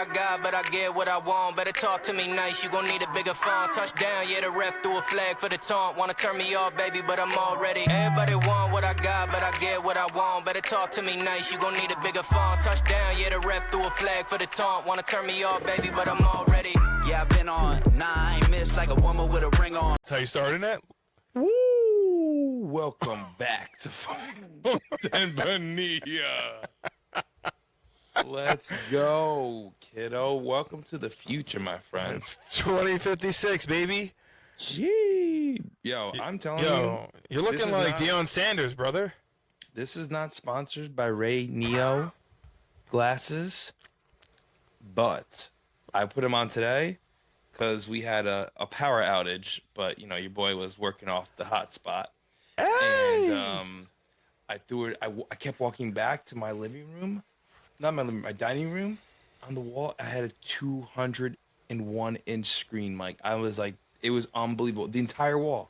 I got, but I get what I want. Better talk to me nice, you gon' need a bigger font. Touchdown, yeah, the ref threw a flag for the taunt. Wanna turn me off, baby, but I'm already. Everybody want what I got, but I get what I want. Better talk to me nice, you gon' need a bigger font. Touchdown, yeah, the ref threw a flag for the taunt. Wanna turn me off, baby, but I'm already. Yeah, I've been on 9 missed like a woman with a ring on. That's how you started it? Woo! Welcome back to and Bonilla. Let's go, kiddo. Welcome to the future, my friend. It's 2056, baby. Gee. Yo, I'm telling you. You're looking like Deion Sanders, brother. This is not sponsored by Ray Neo glasses, but I put them on today because we had a power outage, but, you know, your boy was working off the hotspot. Hey! And I threw it. I kept walking back to my living room. Not my living room, my dining room. On the wall, I had a 201-inch screen, Mike. I was like, it was unbelievable. The entire wall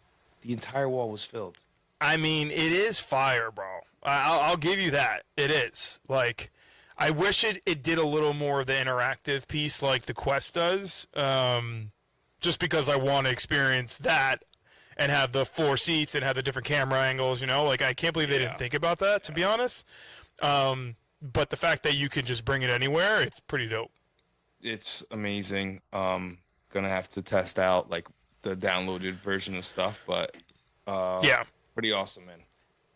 was filled. I mean, it is fire, bro. I'll give you that. It is. Like, I wish it did a little more of the interactive piece like the Quest does, just because I want to experience that and have the 4 seats and have the different camera angles, you know? Like, I can't believe they didn't think about that, to be honest. But the fact that you can just bring it anywhere, it's pretty dope. It's amazing. Gonna have to test out, like, the downloaded version of stuff, but yeah, pretty awesome, man.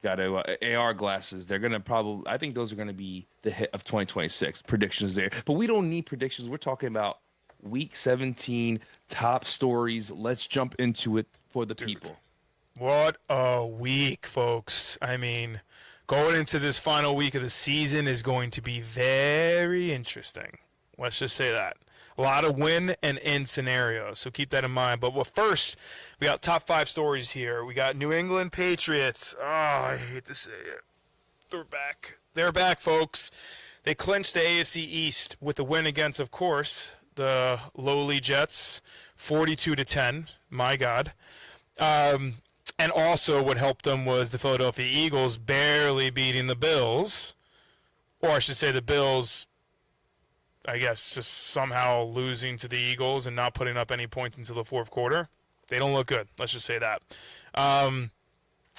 Got to AR glasses. They're gonna I think those are gonna be the hit of 2026. Predictions there, but we don't need predictions. We're talking about Week 17 top stories. Let's jump into it for the people. What a week, folks! I mean, going into this final week of the season is going to be very interesting. Let's just say that. A lot of win and in scenarios, so keep that in mind. But first, we got top 5 stories here. We got New England Patriots. Oh, I hate to say it. They're back. They're back, folks. They clinched the AFC East with a win against, of course, the lowly Jets, 42-10. My God. And also what helped them was the Philadelphia Eagles barely beating the Bills. Or I should say the Bills, I guess, just somehow losing to the Eagles and not putting up any points until the fourth quarter. They don't look good. Let's just say that.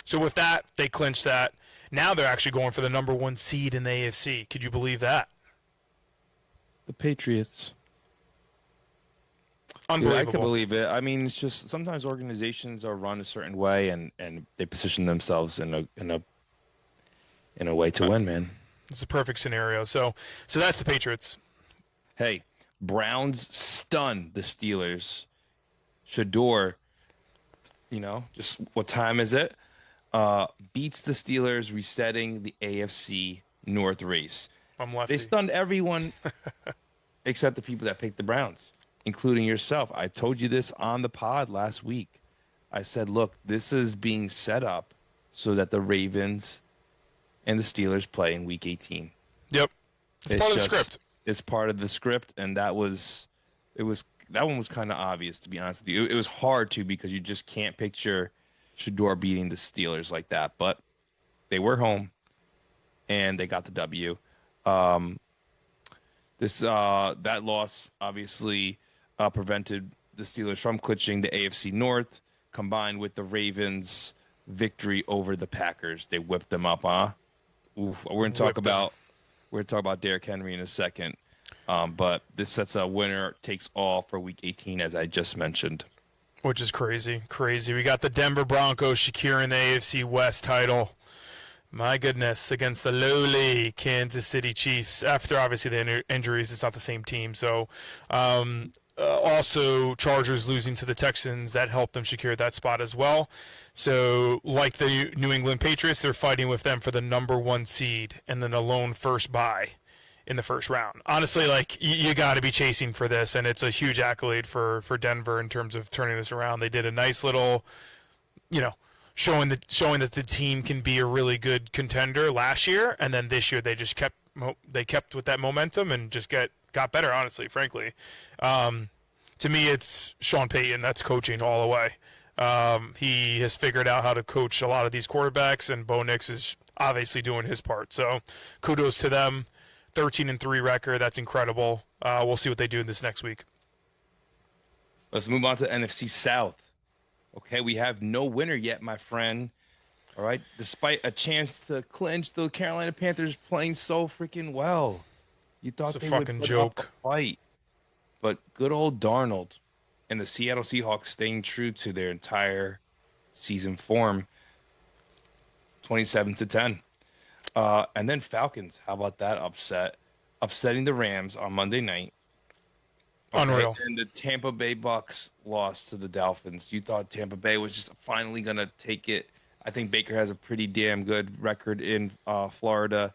So with that, they clinched that. Now they're actually going for the number 1 seed in the AFC. Could you believe that? The Patriots. Unbelievable. Yeah, I can believe it. I mean, it's just sometimes organizations are run a certain way, and they position themselves in a way to win, man. It's a perfect scenario. So that's the Patriots. Hey, Browns stun the Steelers. Shador, you know, just what time is it? Beats the Steelers, resetting the AFC North race. I'm lefty. They stunned everyone except the people that picked the Browns, including yourself. I told you this on the pod last week. I said, look, this is being set up so that the Ravens and the Steelers play in Week 18. Yep. It's part of the script. It's part of the script, and that one was kind of obvious, to be honest with you. It was hard to, because you just can't picture Shador beating the Steelers like that. But they were home, and they got the W. That loss obviously prevented the Steelers from clinching the AFC North, combined with the Ravens' victory over the Packers. They whipped them up, huh? Oof. We're going to talk about Derrick Henry in a second. But this sets a winner takes all for Week 18, as I just mentioned. Which is crazy. Crazy. We got the Denver Broncos securing the AFC West title. My goodness, against the lowly Kansas City Chiefs. After, obviously, the injuries, it's not the same team. So, also, Chargers losing to the Texans, that helped them secure that spot as well. So, like the New England Patriots, they're fighting with them for the number 1 seed and then a lone first bye in the first round. Honestly, like, you got to be chasing for this, and it's a huge accolade for Denver in terms of turning this around. They did a nice little, you know, showing that the team can be a really good contender last year, and then this year they just kept with that momentum and just got better, honestly, frankly. To me, it's Sean Payton. That's coaching all the way. He has figured out how to coach a lot of these quarterbacks, and Bo Nix is obviously doing his part. So kudos to them. 13-3 record. That's incredible. We'll see what they do this next week. Let's move on to NFC South. Okay, we have no winner yet, my friend. All right, despite a chance to clinch, the Carolina Panthers playing so freaking well. You thought It's a they would fucking put joke. up a fight, but good old Darnold and the Seattle Seahawks staying true to their entire season form, 27-10. And then Falcons. How about that upsetting the Rams on Monday night? Okay, Unreal. and the Tampa Bay Bucks lost to the Dolphins. You thought Tampa Bay was just finally going to take it. I think Baker has a pretty damn good record in Florida.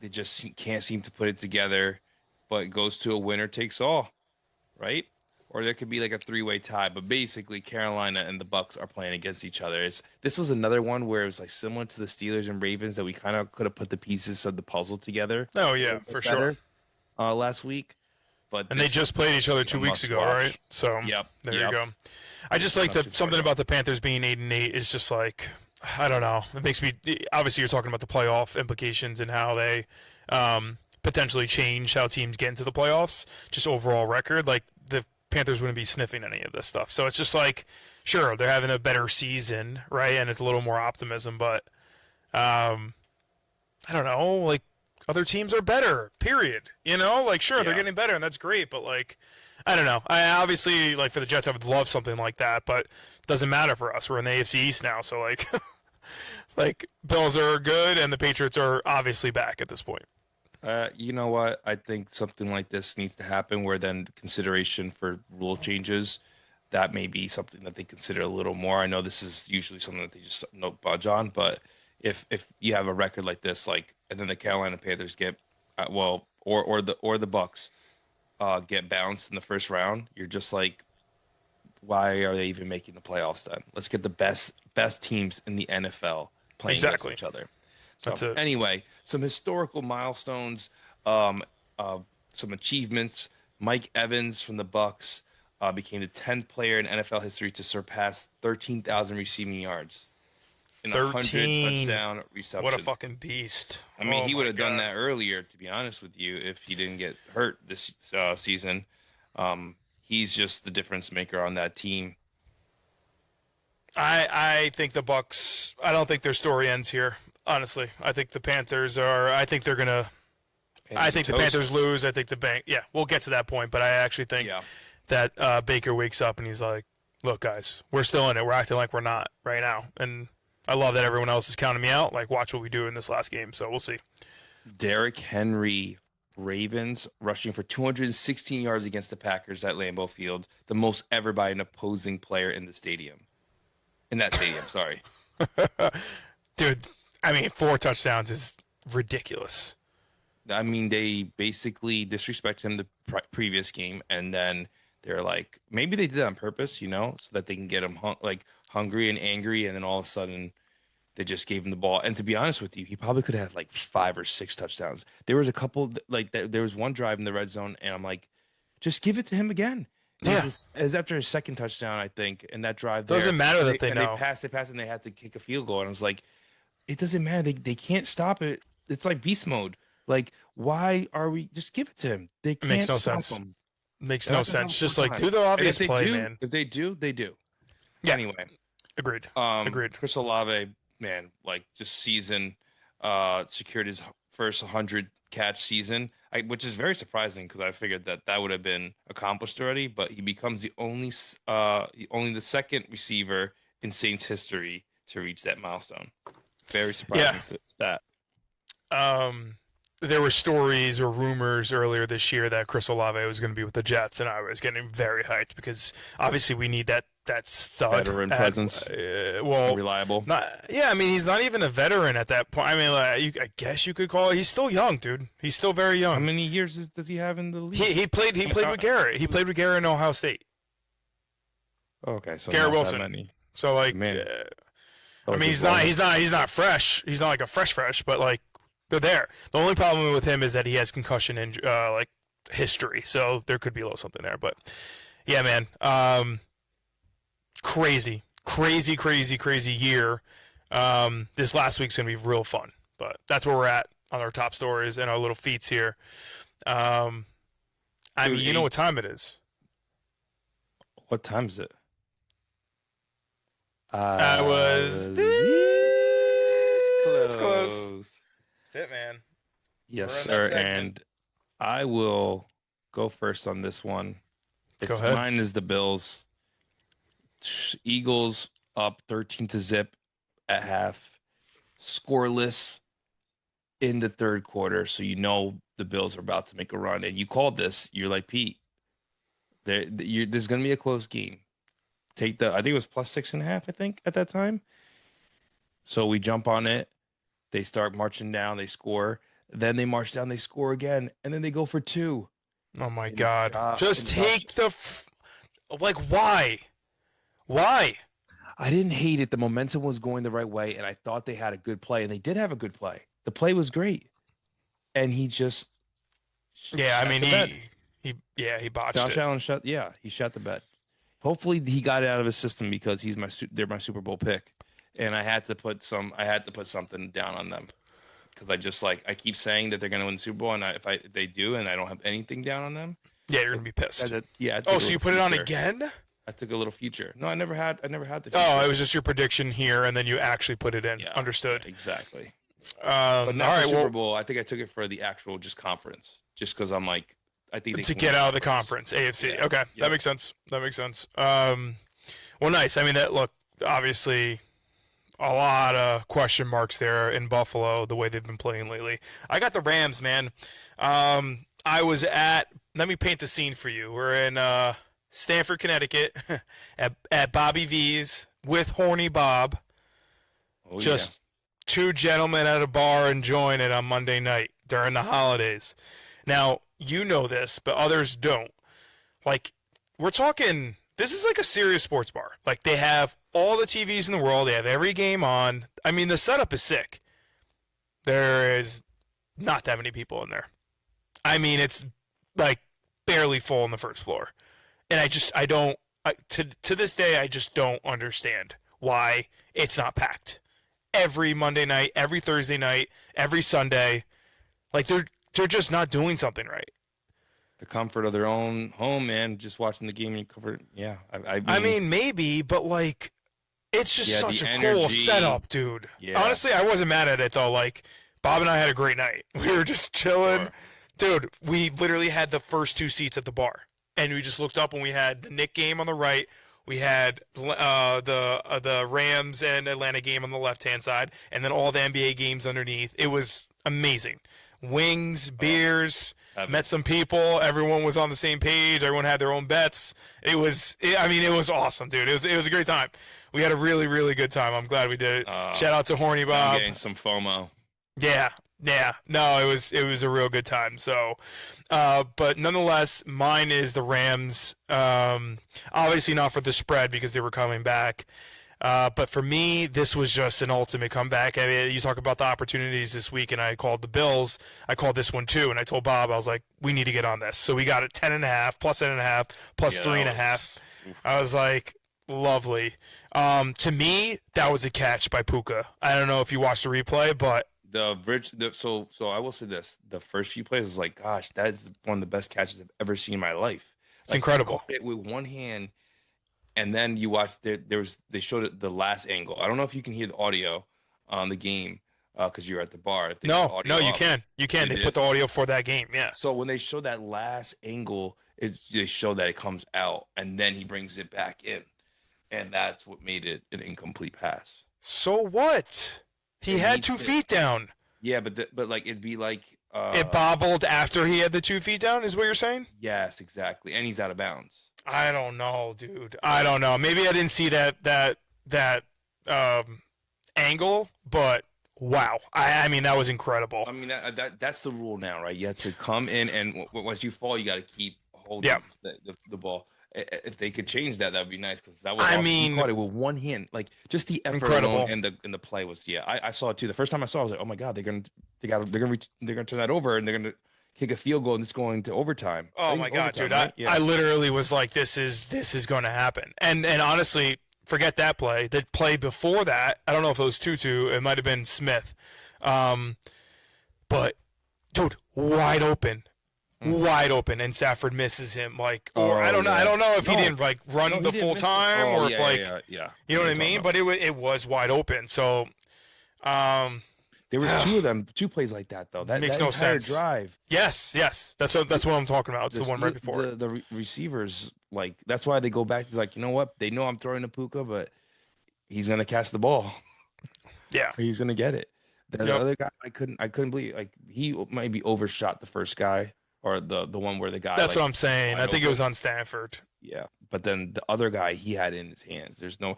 They just can't seem to put it together, but it goes to a winner takes all, right? Or there could be like a three-way tie, but basically Carolina and the Bucks are playing against each other. This was another one where it was like similar to the Steelers and Ravens that we kind of could have put the pieces of the puzzle together. Oh yeah, for sure. Last week. And they just played each other 2 weeks ago, right? So there you go. I just like something about the Panthers being 8-8 is just like, I don't know. It makes me, obviously you're talking about the playoff implications and how they potentially change how teams get into the playoffs, just overall record. Like the Panthers wouldn't be sniffing any of this stuff. So it's just like, sure, they're having a better season, right? And it's a little more optimism, but I don't know, like, other teams are better, period. You know, like, sure, they're getting better, and that's great, but, like, I don't know. I obviously, like, for the Jets, I would love something like that, but it doesn't matter for us. We're in the AFC East now, so, like, like, Bills are good, and the Patriots are obviously back at this point. You know what? I think something like this needs to happen where then consideration for rule changes, that may be something that they consider a little more. I know this is usually something that they just don't budge on, but if you have a record like this, like, and then the Carolina Panthers get, or the Bucks get bounced in the first round, you're just like, why are they even making the playoffs then? Let's get the best teams in the NFL playing against each other. So, That's it. Anyway, some historical milestones, some achievements. Mike Evans from the Bucks became the 10th player in NFL history to surpass 13,000 receiving yards in 100 touchdown receptions. What a fucking beast. I mean, he would have done that earlier, to be honest with you, if he didn't get hurt this season. He's just the difference maker on that team. I think the Bucks, I don't think their story ends here, honestly. I think the Panthers are, I think they're going to, I think the Panthers lose. I think we'll get to that point, but I actually think that Baker wakes up and he's like, look, guys, we're still in it. We're acting like we're not right now. And I love that everyone else is counting me out. Like, watch what we do in this last game. So we'll see. Derrick Henry, Ravens, rushing for 216 yards against the Packers at Lambeau Field, the most ever by an opposing player in the stadium. In that stadium, sorry. Dude, I mean, 4 touchdowns is ridiculous. I mean, they basically disrespected him the previous game, and then they're like, maybe they did that on purpose, you know, so that they can get him hungry and angry, and then all of a sudden they just gave him the ball. And to be honest with you, he probably could have had like 5 or 6 touchdowns. There was a couple, like there was one drive in the red zone, and I'm like, just give it to him again. Yeah. It was after his second touchdown, I think, and that drive Doesn't matter that they know. They passed, and they had to kick a field goal. And I was like, it doesn't matter. They can't stop it. It's like beast mode. Like, why are we just give it to him? They can't makes no stop sense. him. Makes no sense. Just like do the obvious play, man. If they do, they do. Yeah. Anyway. Agreed. Chris Olave, man, like just season secured his first 100 catch season, which is very surprising because I figured that would have been accomplished already. But he becomes the only the second receiver in Saints history to reach that milestone. Very surprising stat. There were stories or rumors earlier this year that Chris Olave was going to be with the Jets, and I was getting very hyped because obviously we need that stud. Veteran presence. Reliable. I mean, he's not even a veteran at that point. I mean, I guess you could call it. He's still young, dude. He's still very young. How many years does he have in the league? He played with Garrett. He played with Garrett in Ohio State. Okay, so Garrett Wilson. So like, I mean, he's not fresh. He's not like a fresh, but like they're there. The only problem with him is that he has concussion like history, so there could be a little something there. But yeah, man, crazy year. This last week's gonna be real fun, but that's where we're at on our top stories and our little feats here. I mean, you know what time it is. What time is it? I was this close. That's it, man. Yes, We're in sir. that segment. And I will go first on this one. Go ahead. Mine is the Bills. Eagles up 13-0 at half. Scoreless in the third quarter. So you know the Bills are about to make a run. And you called this. You're like, Pete, there's going to be a close game. I think it was plus 6.5, I think, at that time. So we jump on it. They start marching down. They score. Then they march down. They score again. And then they go for 2. Oh, my God. Just take why? Why? I didn't hate it. The momentum was going the right way, and I thought they had a good play, and they did have a good play. The play was great. And he just Yeah, I mean, he botched Josh it. Allen he shot the bet. Hopefully he got it out of his system because they're my Super Bowl pick, and I had to put something down on them because I keep saying that they're going to win the Super Bowl, and if they do, and I don't have anything down on them, Yeah, you're gonna be pissed. I took a So you little put it on future. again? I took a little future. No, I never had the future. Oh, it was just your prediction here, and then you actually put it in. Yeah, Understood. exactly. But But not the Super Bowl. I think I took it for the actual just conference, just because I'm like, I think they to can get win out of the conference, AFC. Yeah. Okay, Yeah. that makes sense. Well, nice. I mean, obviously a lot of question marks there in Buffalo, the way they've been playing lately. I got the Rams, man. Let me paint the scene for you. We're in Stamford, Connecticut, at Bobby V's with Horny Bob. Oh, Just two gentlemen at a bar enjoying it on Monday night during the holidays. Now, you know this, but others don't. Like, we're talking, this is like a serious sports bar. Like, they have all the TVs in the world. They have every game on. I mean, the setup is sick. There is not that many people in there. I mean, it's like barely full on the first floor. And to this day, I just don't understand why it's not packed. Every Monday night, every Thursday night, every Sunday, like they're just not doing something right. The comfort of their own home, man. Just watching the game and cover. Yeah, I mean, maybe, but like, it's just such a cool energy. setup, dude. Yeah. Honestly, I wasn't mad at it though. Like, Bob and I had a great night. We were just chilling, dude. We literally had the first 2 seats at the bar, and we just looked up and we had the Knicks game on the right. We had the Rams and Atlanta game on the left-hand side, and then all the NBA games underneath. It was amazing. Wings, beers, met some people. Everyone was on the same page. Everyone had their own bets. It was awesome, dude. It was a great time. We had a really, really good time. I'm glad we did it. Shout out to Horny Bob. I'm getting some FOMO. Yeah. No, it was a real good time. So, but nonetheless, mine is the Rams. Obviously not for the spread because they were coming back. But for me, this was just an ultimate comeback. I mean, you talk about the opportunities this week, and I called the Bills. I called this one too, and I told Bob, I was like, we need to get on this. So we got it 10.5, plus 10.5, plus 3.5. I was like, lovely. To me, that was a catch by Puka. I don't know if you watched the replay, but So I will say this: the first few plays was like, gosh, that is one of the best catches I've ever seen in my life. It's incredible. It with one hand, and then you watch they showed it the last angle. I don't know if you can hear the audio on the game because you're at the bar. If they No, put audio you up. can. You can. They did. put the audio for that game. Yeah. So when they show that last angle, they show that it comes out, and then he brings it back in, and that's what made it an incomplete pass. So what? He had 2 feet down. Yeah, but like it'd be like It bobbled after he had the 2 feet down, is what you're saying? yes, exactly, and he's out of bounds. I don't know, dude. I don't know. Maybe I didn't see that angle, but wow. I mean, that was incredible. I mean, that's the rule now, right? You have to come in, and once you fall, you got to keep holding the ball. If they could change that, that'd be nice because that was. He caught it with one hand, like just the effort alone and the play was. Yeah, I saw it too. The first time I saw it, I was like, oh my god, they're gonna turn that over and they're gonna kick a field goal and it's going to overtime. Oh my god, dude! Right? I literally was like, this is going to happen. And honestly, forget that play. The play before that, I don't know if it was Tutu. It might have been Smith. But but dude, wide open, and Stafford misses him. Like, or I don't know if he didn't like run the full time, or if you know what I mean. But it was wide open. So, there was two plays like that though. That makes no sense. Drive. Yes, that's what I'm talking about. It's the one right before the receivers. Like that's why they go back to like, you know what? They know I'm throwing to Puka, but he's gonna catch the ball. Yeah, he's gonna get it. The other guy, I couldn't believe, like, he maybe overshot the first guy, or the one where the guy. That's what I'm saying. I think it was on Stanford. Yeah, but then the other guy, he had it in his hands. There's no.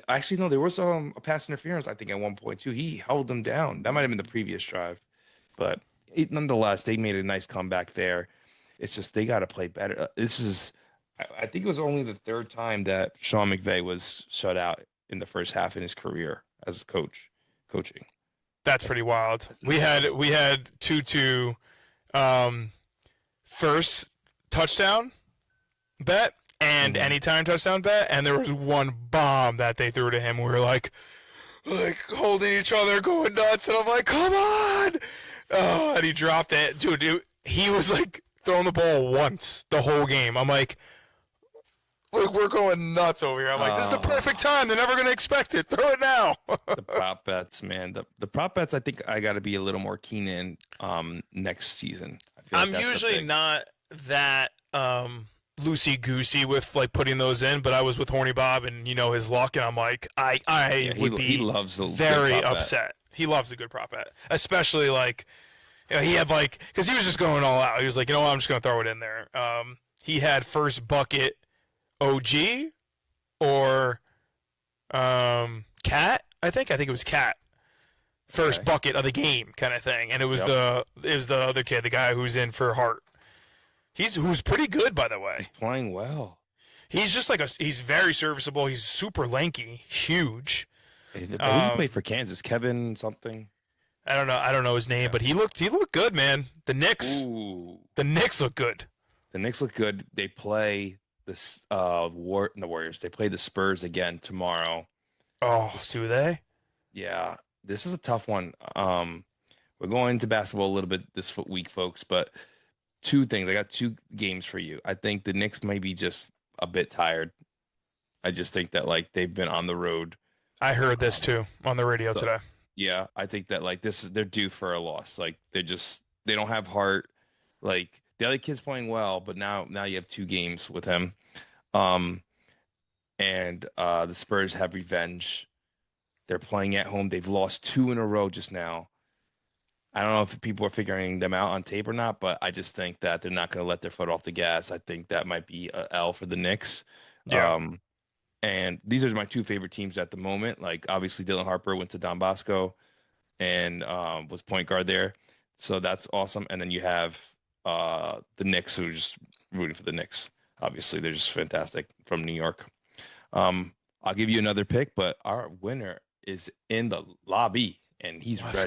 Actually, no, there was a pass interference, I think, at one point too. He held them down. That might have been the previous drive, but nonetheless, they made a nice comeback there. It's just they got to play better. I think it was only the third time that Sean McVay was shut out in the first half in his career as a coaching. That's pretty wild. We had Tutu first touchdown bet and anytime touchdown bet, and there was one bomb that they threw to him. We were like holding each other, going nuts, and I'm like, come on! Oh, and he dropped it. Dude, he was like throwing the ball once the whole game. I'm like, we're going nuts over here. I'm like, this is the perfect time. They're never going to expect it. Throw it now. The prop bets, man. The prop bets, I think I got to be a little more keen in next season. I'm usually not that loosey-goosey with like putting those in, but I was with Horny Bob and his luck, and I'm like, he loves very upset. He loves a good prop bet, especially like he had like, because he was just going all out. He was like, I'm just going to throw it in there. He had first bucket OG or Cat. I think it was Cat. First bucket of the game kind of thing, and it was the other kid, the guy who's in for Hart. Who's pretty good, by the way. He's playing well. He's just he's very serviceable. He's super lanky, huge. He played for Kansas. Kevin something. I don't know his name, but he looked good, man. The Knicks look good. The Knicks look good. They play the Warriors. They play the Spurs again tomorrow. Oh, do they? Yeah, this is a tough one. We're going into basketball a little bit this week, folks, but two things. I got two games for you. I think the Knicks may be just a bit tired. I just think that they've been on the road. I heard this too on the radio today. Yeah, I think that they're due for a loss. They don't have heart. The other kid's playing well, but now you have two games with him. And the Spurs have revenge. They're playing at home. They've lost 2 in a row just now. I don't know if people are figuring them out on tape or not, but I just think that they're not going to let their foot off the gas. I think that might be a L for the Knicks. Yeah. And these are my two favorite teams at the moment. Obviously, Dylan Harper went to Don Bosco and was point guard there. So that's awesome. And then you have the Knicks, who are just rooting for the Knicks. Obviously, they're just fantastic from New York. I'll give you another pick, but our winner is in the lobby, and he's ready.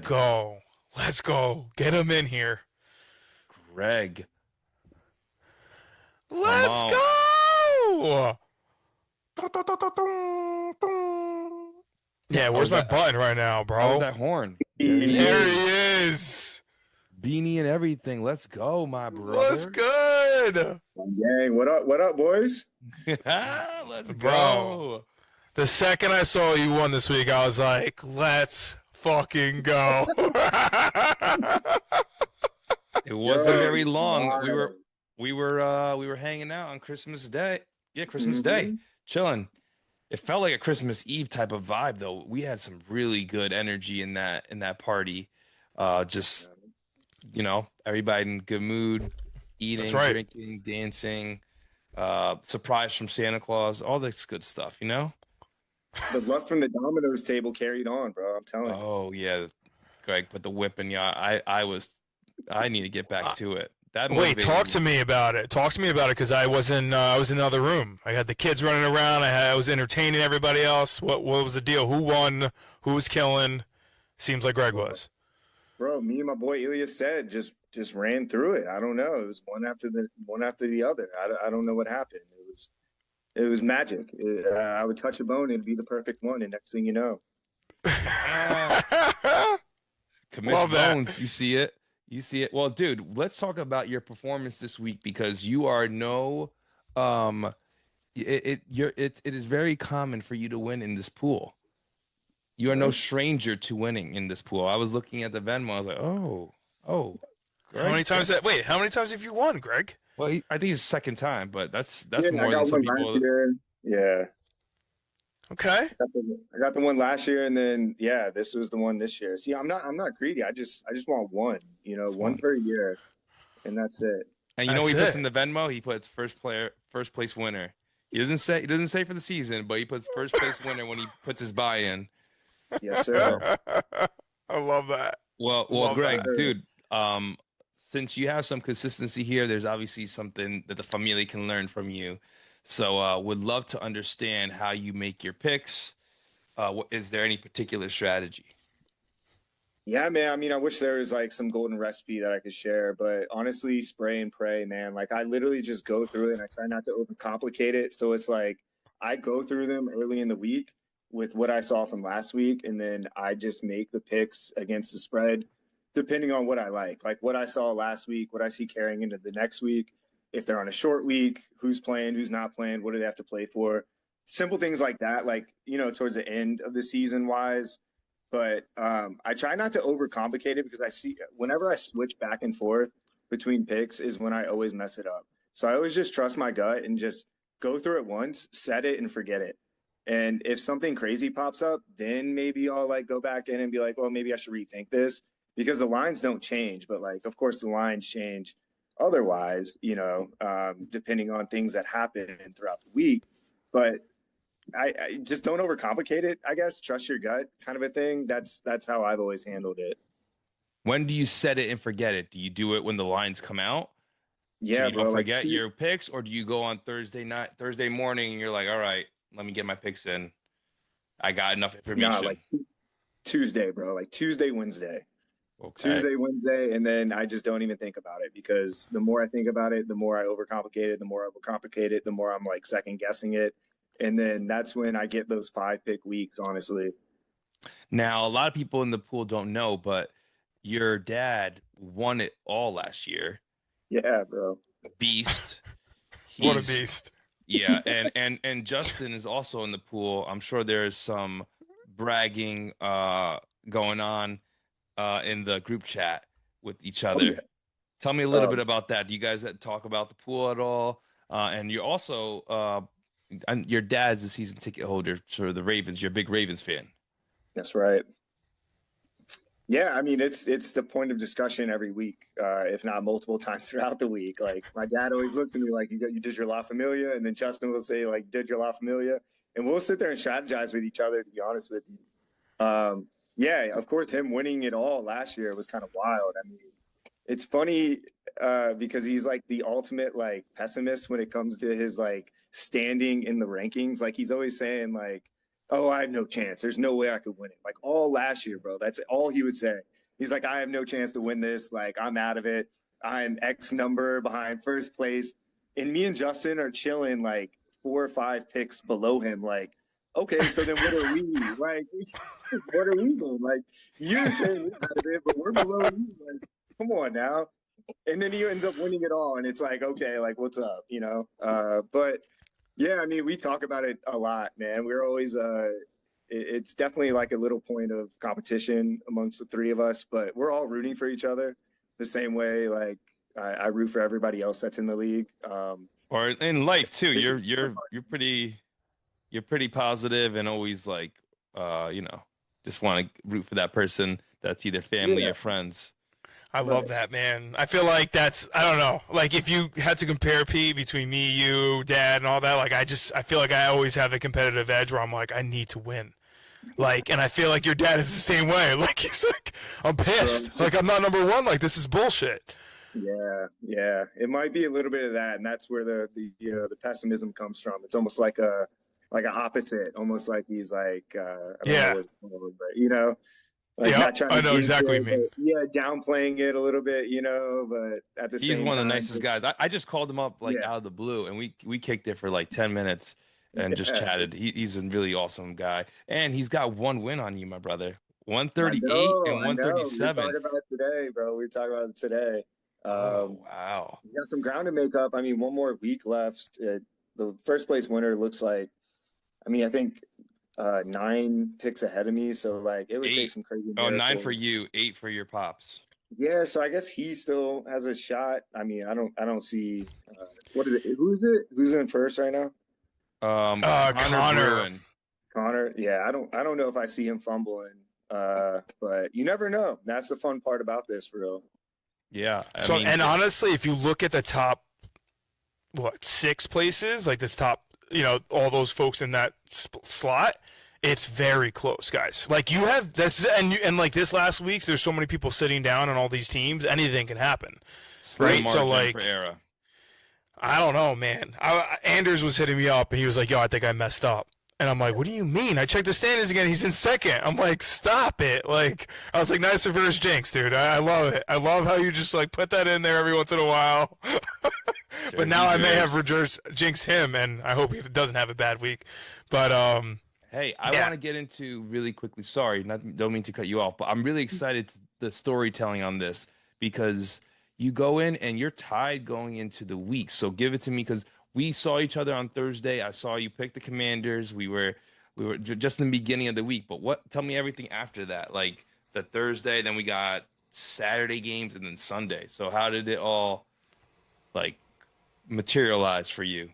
Let's go. Get him in here. Greg. Let's go. Yeah, where's my button right now, bro? How's that horn? There he is. Beanie and everything. Let's go, my brother. What's good? Gang, what up? What up, boys? Let's Bro. go. The second I saw you won this week, I was like, let's fucking go. It wasn't very long. We were hanging out on Christmas Day. Yeah, Christmas Day. Chilling. It felt like a Christmas Eve type of vibe, though. We had some really good energy in that party. Just everybody in good mood, eating, drinking, dancing, surprise from Santa Claus, all this good stuff, The luck from the Domino's table carried on, bro. I'm telling you. Oh yeah, Greg put the whip in. Yeah, I need to get back to it. Wait, talk to me about it. Talk to me about it, because I was in another room. I had the kids running around. I was entertaining everybody else. What was the deal? Who won? Who was killing? Seems like Greg was. Bro, me and my boy Ilya said just ran through it. I don't know. It was one after the other. I don't know what happened. It was magic. I would touch a bone and it'd be the perfect one, and next thing you know. Love that. Bones, you see it. You see it. Well, dude, let's talk about your performance this week because you are no it is very common for you to win in this pool. You are no stranger to winning in this pool. I was looking at the Venmo. I was like, oh, How many Greg. times how many times have you won, Greg? Well, I think it's second time, but that's Yeah, I more than got some one last people. year. Yeah, Okay. I got the one last year, and then yeah, this was the one this year. See, I'm not greedy. I just want one. You know, one per year, and that's it. And you know what he That's puts it. in the Venmo? He puts first place winner. He doesn't say for the season, but he puts first place winner when he puts his buy in. Yes, sir. I love that. Well, Love Greg, that. dude, since you have some consistency here, there's obviously something that the family can learn from you. So, would love to understand how you make your picks. Is there any particular strategy? Yeah, man. I mean, I wish there was like some golden recipe that I could share, but honestly, spray and pray, man. Like I literally just go through it and I try not to overcomplicate it. So it's like I go through them early in the week with what I saw from last week, and then I just make the picks against the spread, depending on what I like what I saw last week, what I see carrying into the next week. If they're on a short week, who's playing, who's not playing, what do they have to play for? Simple things like that, like, you know, towards the end of the season wise. But I try not to overcomplicate it because I see whenever I switch back and forth between picks is when I always mess it up. So I always just trust my gut and just go through it once, set it and forget it. And if something crazy pops up, then maybe I'll like go back in and be like, well, maybe I should rethink this because the lines don't change. But like, of course, the lines change otherwise, you know, depending on things that happen throughout the week. But I just don't overcomplicate it, I guess. Trust your gut kind of a thing. That's how I've always handled it. When do you set it and forget it? Do you do it when the lines come out? So Yeah, you bro. don't Like forget your picks, or do you go on Thursday morning, and you're like, all right, let me get my picks in. I got enough information. like Tuesday, bro. Like Tuesday, Wednesday. Okay. Tuesday, Wednesday, and then I just don't even think about it because the more I think about it, the more I overcomplicate it, the more I overcomplicate it, the more I'm like second guessing it. And then that's when I get those 5-pick weeks, honestly. Now, a lot of people in the pool don't know, but your dad won it all last year. Yeah, bro. Beast. What a He's- beast. Yeah, and Justin is also in the pool. I'm sure there's some bragging going on in the group chat with each other. yeah. Tell me a little bit about that. Do you guys talk about the pool at all? And you're also your dad's a season ticket holder for the Ravens. You're a big Ravens fan. That's right. Yeah, I mean it's the point of discussion every week, if not multiple times throughout the week. Like my dad always looked at me like you did your La Familia, and then Justin will say like did your La Familia, and we'll sit there and strategize with each other. To be honest with you, yeah, of course, him winning it all last year was kind of wild. I mean, it's funny because he's like the ultimate like pessimist when it comes to his like standing in the rankings. Like he's always saying like, oh, I have no chance. There's no way I could win it. Like all last year, bro. That's all he would say. He's like, I have no chance to win this. Like I'm out of it. I'm X number behind first place. And me and Justin are chilling like 4 or 5 picks below him. Like, okay, so then what are we? Like, what are we doing? Like, you're saying we're out of it, but we're below you. Like, come on now. And then he ends up winning it all. And it's like, okay, like, what's up? You know? But yeah, I mean, we talk about it a lot, man. We're always, it's definitely like a little point of competition amongst the three of us, but we're all rooting for each other the same way. Like I root for everybody else that's in the league. Or in life too. It's You're pretty positive and always like just want to root for that person that's either family or friends. I love that, man. I feel like that's, I don't know, like if you had to compare P between me, you, dad, and all that, like I feel like I always have a competitive edge where I'm like, I need to win. Like, and I feel like your dad is the same way. Like, he's like, I'm pissed. Like, I'm not number one. Like, this is bullshit. Yeah. It might be a little bit of that, and that's where the pessimism comes from. It's almost like an opposite, almost like he's like, I don't know what it's called, but like yeah, not trying to I know exactly what you mean. Yeah, downplaying it a little bit, but at the same time, he's one of the nicest guys. I just called him up like out of the blue, and we kicked it for like 10 minutes and just chatted. He's a really awesome guy, and he's got one win on you, my brother. 138 and I know. We 137. talked about it today, bro. We talked about it today. Oh, wow. We got some ground to make up. I mean, one more week left. The first place winner looks like, I mean, I think 9 picks ahead of me. So like, it would take 8. some crazy. Oh, 9 miracles. for you, 8 for your pops. Yeah, so I guess he still has a shot. I mean, I don't see what is it? Who is it? Who's in first right now? Connor Bruin. Connor. Yeah, I don't know if I see him fumbling. But you never know. That's the fun part about this, for real. Yeah. And honestly, if you look at the top, 6 places, like this top, all those folks in that slot, it's very close, guys. Like you have this, and like this last week, there's so many people sitting down on all these teams. Anything can happen, right? So like, for Era. I don't know, man. Anders was hitting me up, and he was like, "Yo, I think I messed up." And I'm like, "What do you mean?" I checked the standings again. He's in second. I'm like, "Stop it!" Like, I was like, "Nice reverse jinx, dude. I love it. I love how you just like put that in there every once in a while." But now I may have reverse jinxed him, and I hope he doesn't have a bad week. But hey, I want to get into really quickly. Sorry, don't mean to cut you off, but I'm really excited to the storytelling on this because you go in and you're tied going into the week. So give it to me because we saw each other on Thursday. I saw you pick the Commanders. We were just in the beginning of the week. But tell me everything after that, like the Thursday, then we got Saturday games and then Sunday. So how did it all like materialize for you?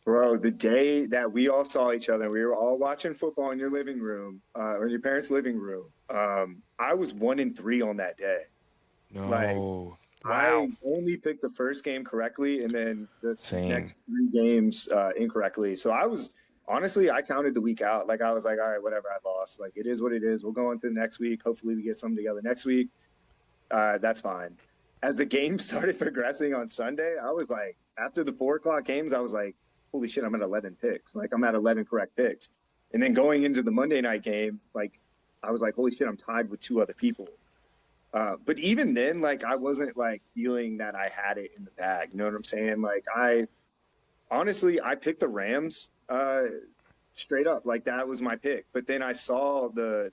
Bro, the day that we all saw each other, we were all watching football in your living room, or your parents' living room. I was 1-3 on that day. No. Like, Wow. I only picked the first game correctly and then the Same. next 3 games incorrectly. So honestly, I counted the week out. Like, I was like, all right, whatever, I lost. Like, it is what it is. We'll go on to the next week. Hopefully we get something together next week. That's fine. As the game started progressing on Sunday, I was like, after the 4 o'clock games, I was like, holy shit, I'm at 11 picks. Like, I'm at 11 correct picks. And then going into the Monday night game, like, I was like, holy shit, I'm tied with 2 other people. But even then, like, I wasn't like feeling that I had it in the bag. You know what I'm saying? Like, I picked the Rams straight up. Like, that was my pick. But then I saw the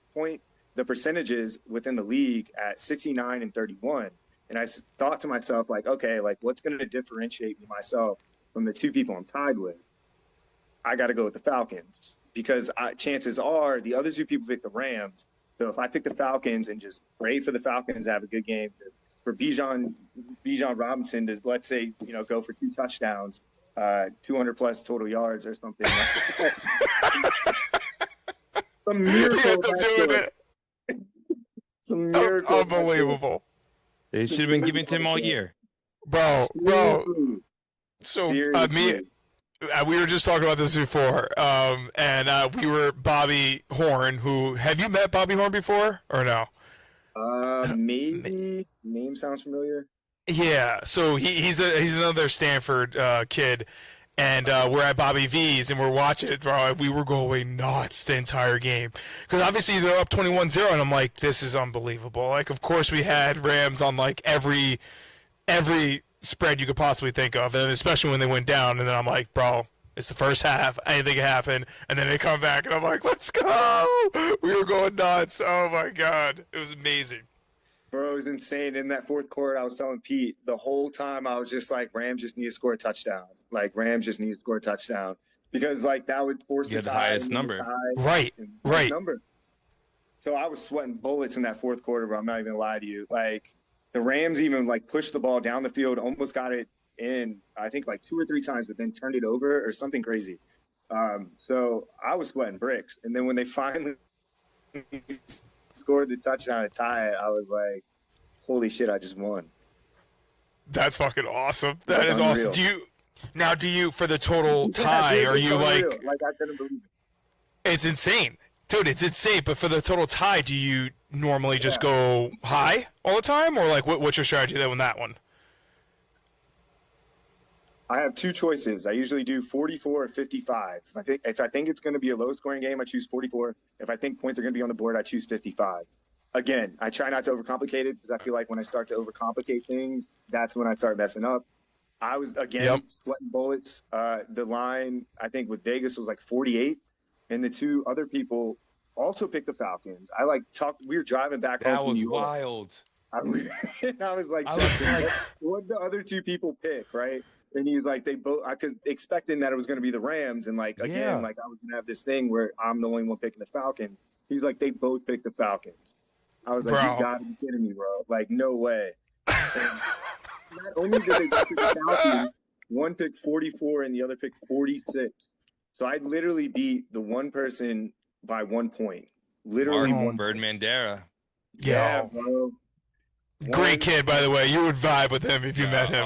percentages within the league at 69 and 31. And I thought to myself, like, okay, like, what's going to differentiate me myself from the 2 people I'm tied with? I got to go with the Falcons because chances are the other 2 people pick the Rams. So if I pick the Falcons and just pray for the Falcons to have a good game, for Bijan Robinson to, let's say, go for 2 touchdowns, 200 plus total yards or something. Some miracle. Some miracle. Unbelievable. They should have been giving it to him all year. Bro. So we were just talking about this before, and we were Bobby Horn. Have you met Bobby Horn before or no? Maybe name sounds familiar. Yeah, so he's another Stanford kid, and we're at Bobby V's and we're watching it, bro. We were going nuts the entire game because obviously they're up 21-0, and I'm like, this is unbelievable. Like, of course we had Rams on like every spread you could possibly think of, and especially when they went down, and then I'm like, bro, it's the first half, anything can happen, and then they come back, and I'm like, let's go! We were going nuts. Oh my god, it was amazing. Bro, it was insane. In that 4th quarter, I was telling Pete the whole time, I was just like, Rams just need to score a touchdown. Like, Rams just need to score a touchdown because like that would force the highest number. Right. Number. So I was sweating bullets in that 4th quarter, bro. I'm not even gonna lie to you. Like, the Rams even like pushed the ball down the field, almost got it in, I think like 2 or 3 times, but then turned it over or something crazy. So I was sweating bricks. And then when they finally scored the touchdown to tie it, I was like, holy shit, I just won. That's fucking awesome. That is unreal. awesome. Do you for the total tie, yeah, are you like I couldn't believe it. It's insane. Dude, it's insane. But for the total tie, do you normally just go high all the time, or like what's your strategy there on that one? I have 2 choices. I usually do 44 or 55. If I think it's going to be a low-scoring game, I choose 44. If I think points are going to be on the board, I choose 55. Again, I try not to overcomplicate it because I feel like when I start to overcomplicate things, that's when I start messing up. I was, again, sweating bullets. The line, I think, with Vegas was like 48. And the 2 other people, also picked the Falcons. I we were driving back home That from was New York. wild. I was like, I was like, what the other two people pick, right? And he's like, they both, because expecting that it was going to be the Rams, and like again, Yeah. like I was going to have this thing where I'm the only one picking the Falcons. He's like, they both picked the Falcons. I was like, Bro. you got to be kidding me, bro! Like, no way. And not only did they both pick the Falcons, one picked 44 and the other picked 46. So I literally beat the one person by 1 point. Literally Mark one. Birdman Dara. Yeah, Yo. bro. Great kid, by the way. You would vibe with him if you met him.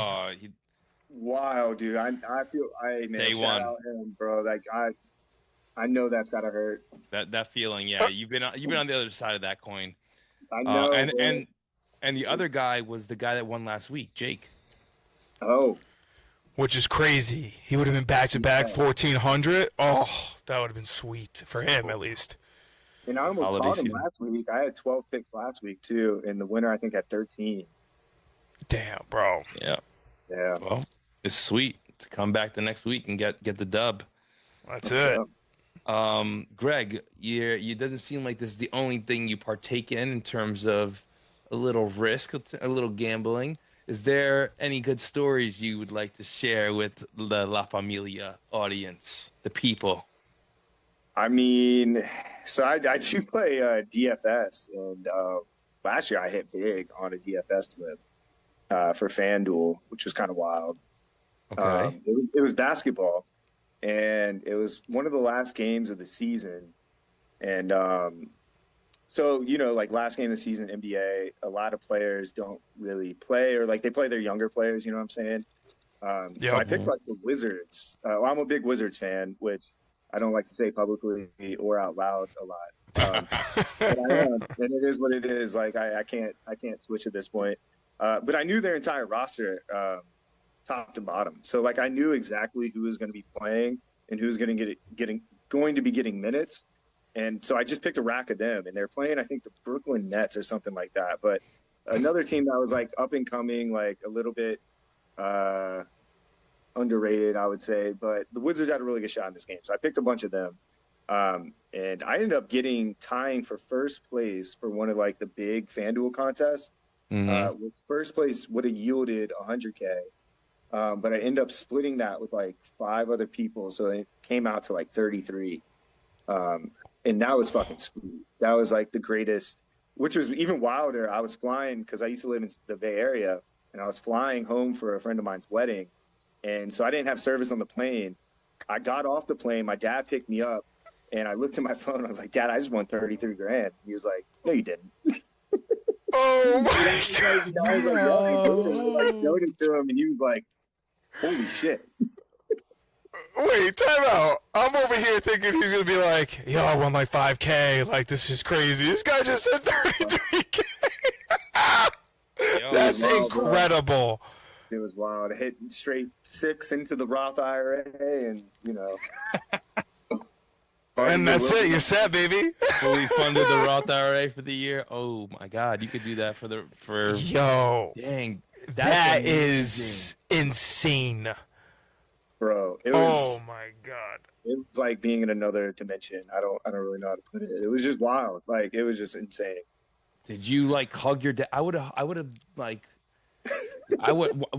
Wow, dude. I feel man, Day shout one. out him, bro. Like I know that's gotta hurt. That feeling, yeah. You've been on the other side of that coin. I know. And the other guy was the guy that won last week, Jake. Oh, Which is crazy. He would have been back-to-back 1,400. Oh, that would have been sweet for him, at least. and I almost Holiday bought him season. last week. I had 12 picks last week too, and the winner I think had 13. Damn, bro. Yeah. Yeah. Well, it's sweet to come back the next week and get the dub. That's it. Greg, you doesn't seem like this is the only thing you partake in terms of a little risk, a little gambling. Is there any good stories you would like to share with the La Familia audience, the people? I mean, so I do play DFS, and last year I hit big on a DFS flip for FanDuel, which was kind of wild. Okay. It was basketball, and it was one of the last games of the season. And so, like last game of the season, NBA, a lot of players don't really play, or like they play their younger players, you know what I'm saying? So I picked like the Wizards. Well, I'm a big Wizards fan, which I don't like to say publicly or out loud a lot. But I am, and it is what it is. Like I can't switch at this point. But I knew their entire roster, top to bottom. So like I knew exactly who was going to be playing and who's going to going to be getting minutes. And so I just picked a rack of them, and they're playing, I think, the Brooklyn Nets or something like that. But another team that was like up and coming, like a little bit underrated, I would say. But the Wizards had a really good shot in this game, so I picked a bunch of them. And I ended up tying for first place for one of like the big FanDuel contests. Which first place would have yielded 100K. But I ended up splitting that with like 5 other people, so it came out to like 33. And that was fucking sweet. That was like the greatest, which was even wilder. I was flying because I used to live in the Bay Area, and I was flying home for a friend of mine's wedding. And so I didn't have service on the plane. I got off the plane. My dad picked me up, and I looked at my phone. I was like, Dad, I just won 33 grand. He was like, no, you didn't. Oh, my I showed it to him, and he was like, holy shit. Wait, time out. I'm over here thinking he's going to be like, yo, I won like 5K. Like, this is crazy. This guy just said 33K. That's incredible. It was wild. I hit straight 6 into the Roth IRA, and, And that's it. You're set, baby. Fully funded the Roth IRA for the year. Oh my God, you could do that for Yo, dang. that is insane. Bro, it was. Oh my God. It was like being in another dimension. I don't really know how to put it. It was just wild. Like it was just insane. Did you like hug your dad? I would have like.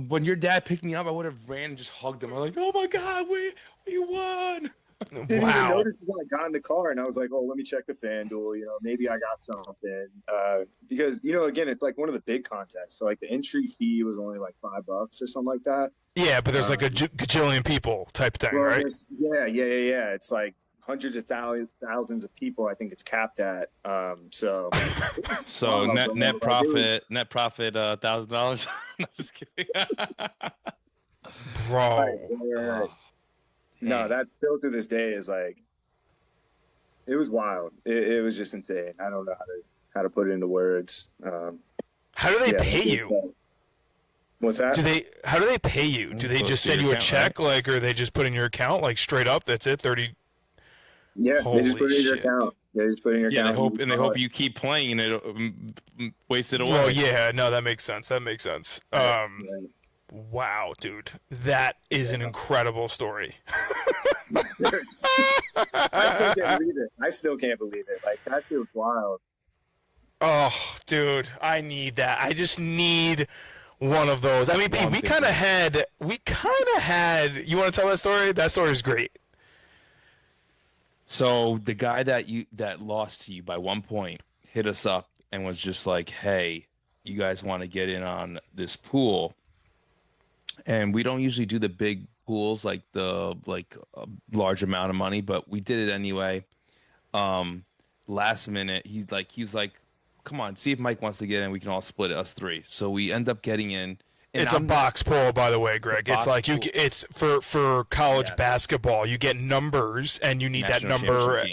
When your dad picked me up, I would have ran and just hugged him. I'm like, oh my God, we won. Didn't even Wow. notice when I got in the car, and I was like, oh, let me check the FanDuel. Maybe I got something. Because again, it's like one of the big contests. So like the entry fee was only like $5 or something like that. Yeah, but there's like a gajillion people type thing, right? Yeah. It's like hundreds of thousands of people. I think it's capped at. So net profit $1,000. No, just kidding. Bro. Right. No, that still to this day is like, it was wild. It was just insane. I don't know how to put it into words. How do they pay you? What's that? How do they pay you? Do they Close just to send your you a account, check, like, or they just put in your account, like, straight up? That's it, 30. Yeah, they just put it in your Holy account. They just put it in your Yeah, account. they hope you keep playing and it'll waste it away. Well, yeah, no, that makes sense. Right. Wow, dude. That is an incredible story. I still can't believe it. I still can't believe it. Like, that feels wild. Oh, dude, I need that. I just need one of those. I mean, Pete, we kind of had. You want to tell that story? That story is great. So the guy that lost to you by 1 point hit us up and was just like, "Hey, you guys want to get in on this pool?" And we don't usually do the big pools like a large amount of money, but we did it anyway. Last minute, he was like, "Come on, see if Mike wants to get in. We can all split it, us three." So we end up getting in. And It's a box pool, by the way, Greg. It's like it's for college basketball. You get numbers, and you need that number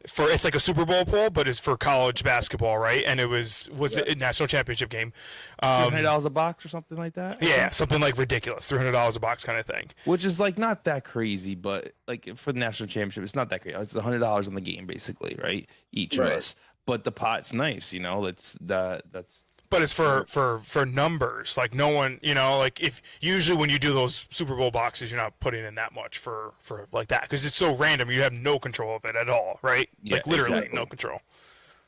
for. It's like a Super Bowl pool, but it's for college basketball, right? And it was it a national championship game. $300 a box or something like that. Yeah, something like ridiculous, $300 a box kind of thing. Which is like not that crazy, but like for the national championship, it's not that crazy. It's $100 on the game, basically, right? Each of us. But the pot's nice, that's. But it's for numbers. Like no one, like if usually when you do those Super Bowl boxes, you're not putting in that much for like that because it's so random. You have no control of it at all, right? Yeah, like literally exactly. no control.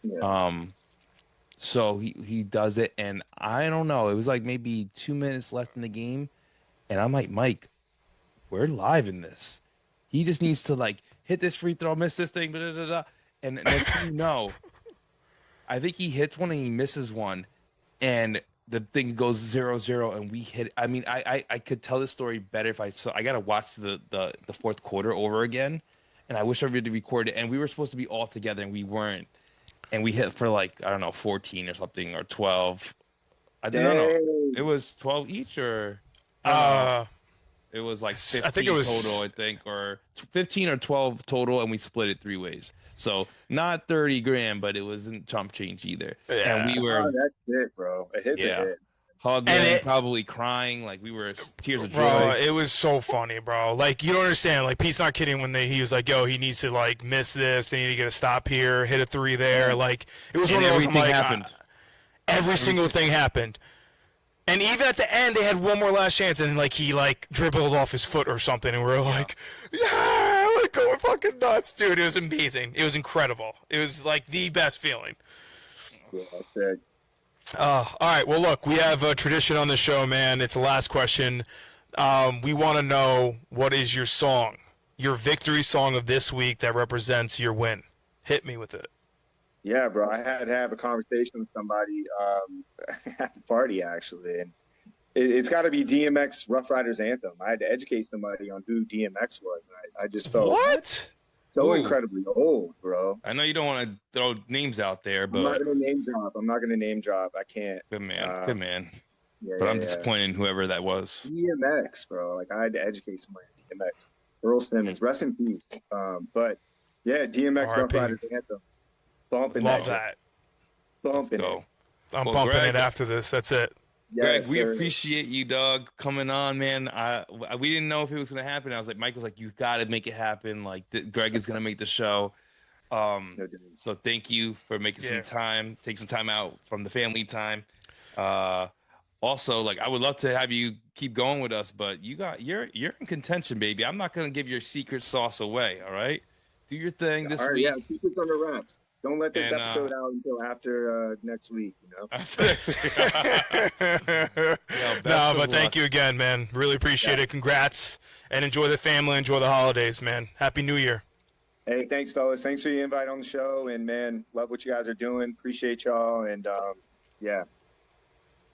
Yeah. So he does it, and I don't know. It was like maybe 2 minutes left in the game, and I'm like, Mike, we're live in this. He just needs to like hit this free throw, miss this thing, blah, blah, blah, blah. And next thing you know, I think he hits one and he misses one. And the thing goes 0-0, and we hit. I mean, I could tell the story better if I saw. I gotta watch the fourth quarter over again, and I wish I would record it. And we were supposed to be all together, and we weren't. And we hit for like 14 or something or 12. I don't know. It was 12 each or. It was like 15 I think it was total. I think or 15 or 12 total, and we split it 3 ways. So not 30 grand, but it wasn't chump change either. Yeah. And we were. Oh, that's it, bro. It hits a hit. Hugging, probably crying, like we were tears of joy. Bro, it was so funny, bro. Like you don't understand. Like Pete's not kidding when he was like, "Yo, he needs to like miss this. They need to get a stop here, hit a 3 there." Like it was one of those. Everything happened. Every single thing happened. And even at the end, they had one more last chance, and like he like dribbled off his foot or something, and we were like, "Yeah, like going fucking nuts, dude!" It was amazing. It was incredible. It was like the best feeling. Yeah, that's it. All right. Well, look, we have a tradition on the show, man. It's the last question. We want to know, what is your song, your victory song of this week that represents your win? Hit me with it. Yeah, bro. I had to have a conversation with somebody at the party, actually. And it's got to be DMX Rough Riders Anthem. I had to educate somebody on who DMX was. I just felt so incredibly old, bro. I know you don't want to throw names out there, but I'm not going to name drop. I can't. Good man. Good man. Yeah, but I'm disappointed in whoever that was. DMX, bro. Like, I had to educate somebody on DMX. Earl Simmons. Rest in peace. But, yeah, DMX Rough Riders Anthem. Bumping Love that. Bumping it. I'm bumping it after this. That's it. Greg, we appreciate you, dog, coming on, man. We didn't know if it was going to happen. I was like, Mike was like, you got to make it happen. Like, Greg is going to make the show. So thank you for making some time, take some time out from the family time. Also, like, I would love to have you keep going with us, but you're in contention, baby. I'm not going to give your secret sauce away. All right, do your thing this week. Yeah, keep it on the wraps. Don't let this episode out until after next week, After next week. But thank you again, man. Really appreciate it. Congrats, and enjoy the family. Enjoy the holidays, man. Happy New Year. Hey, thanks, fellas. Thanks for the invite on the show, and man, love what you guys are doing. Appreciate y'all, and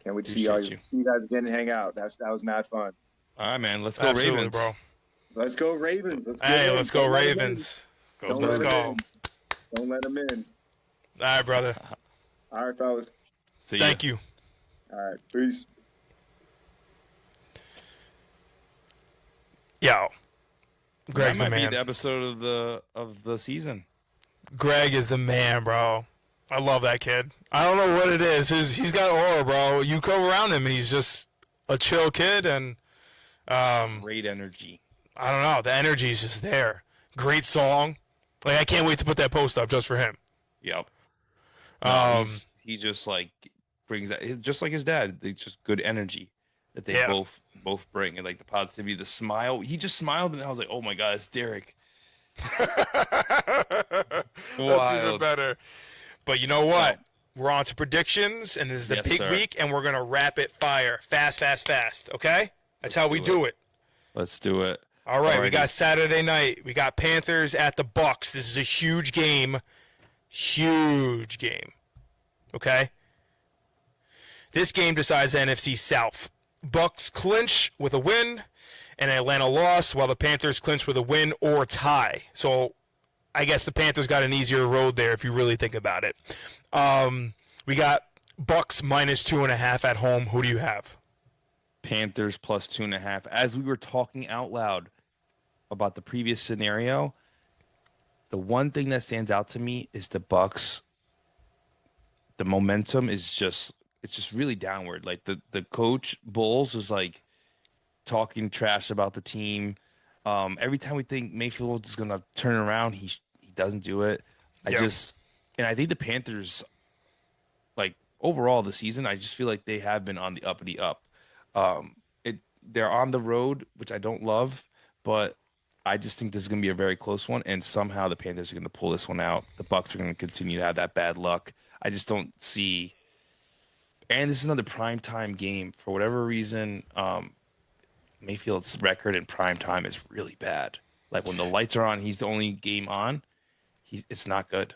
can't wait to see you guys again and hang out. That was mad fun. All right, man. Let's go Ravens, bro. Let's go Ravens. Let's go Ravens. Let's go. Don't let them in. All right, brother. All right, fellas. Thank you. All right, peace. Yo, Greg's that the might man. Be the episode of the season. Greg is the man, bro. I love that kid. I don't know what it is. He's got aura, bro. You go around him, and he's just a chill kid, and great energy. I don't know. The energy is just there. Great song. Like, I can't wait to put that post up just for him. Yep. He just like brings that, just like his dad. It's just good energy that they both both bring, and like the positivity, the smile. He just smiled, and I was like, "Oh my God, it's Derrick." That's even Wild. better. But you know what? We're on to predictions, and this is a Yes, big sir. week, and we're gonna rapid fire, fast, okay? That's how we do it. Let's do it. All right, we Alrighty. got Saturday night. We got Panthers at the Bucks. This is a huge game. Huge game. Okay? This game decides the NFC South. Bucks clinch with a win, and Atlanta loss, while the Panthers clinch with a win or tie. So I guess the Panthers got an easier road there if you really think about it. We got Bucks minus 2.5 at home. Who do you have? Panthers plus 2.5. As we were talking out loud about the previous scenario, the one thing that stands out to me is the Bucks. The momentum is just really downward. Like the coach Bulls was like talking trash about the team. Every time we think Mayfield is gonna turn around, he doesn't do it. I think the Panthers, like overall the season, I just feel like they have been on the uppity up. They're on the road, which I don't love, but I just think this is going to be a very close one, and somehow the Panthers are going to pull this one out. The Bucks are going to continue to have that bad luck. I just don't see. And this is another primetime game. For whatever reason, Mayfield's record in primetime is really bad. Like when the lights are on, he's the only game on. It's not good.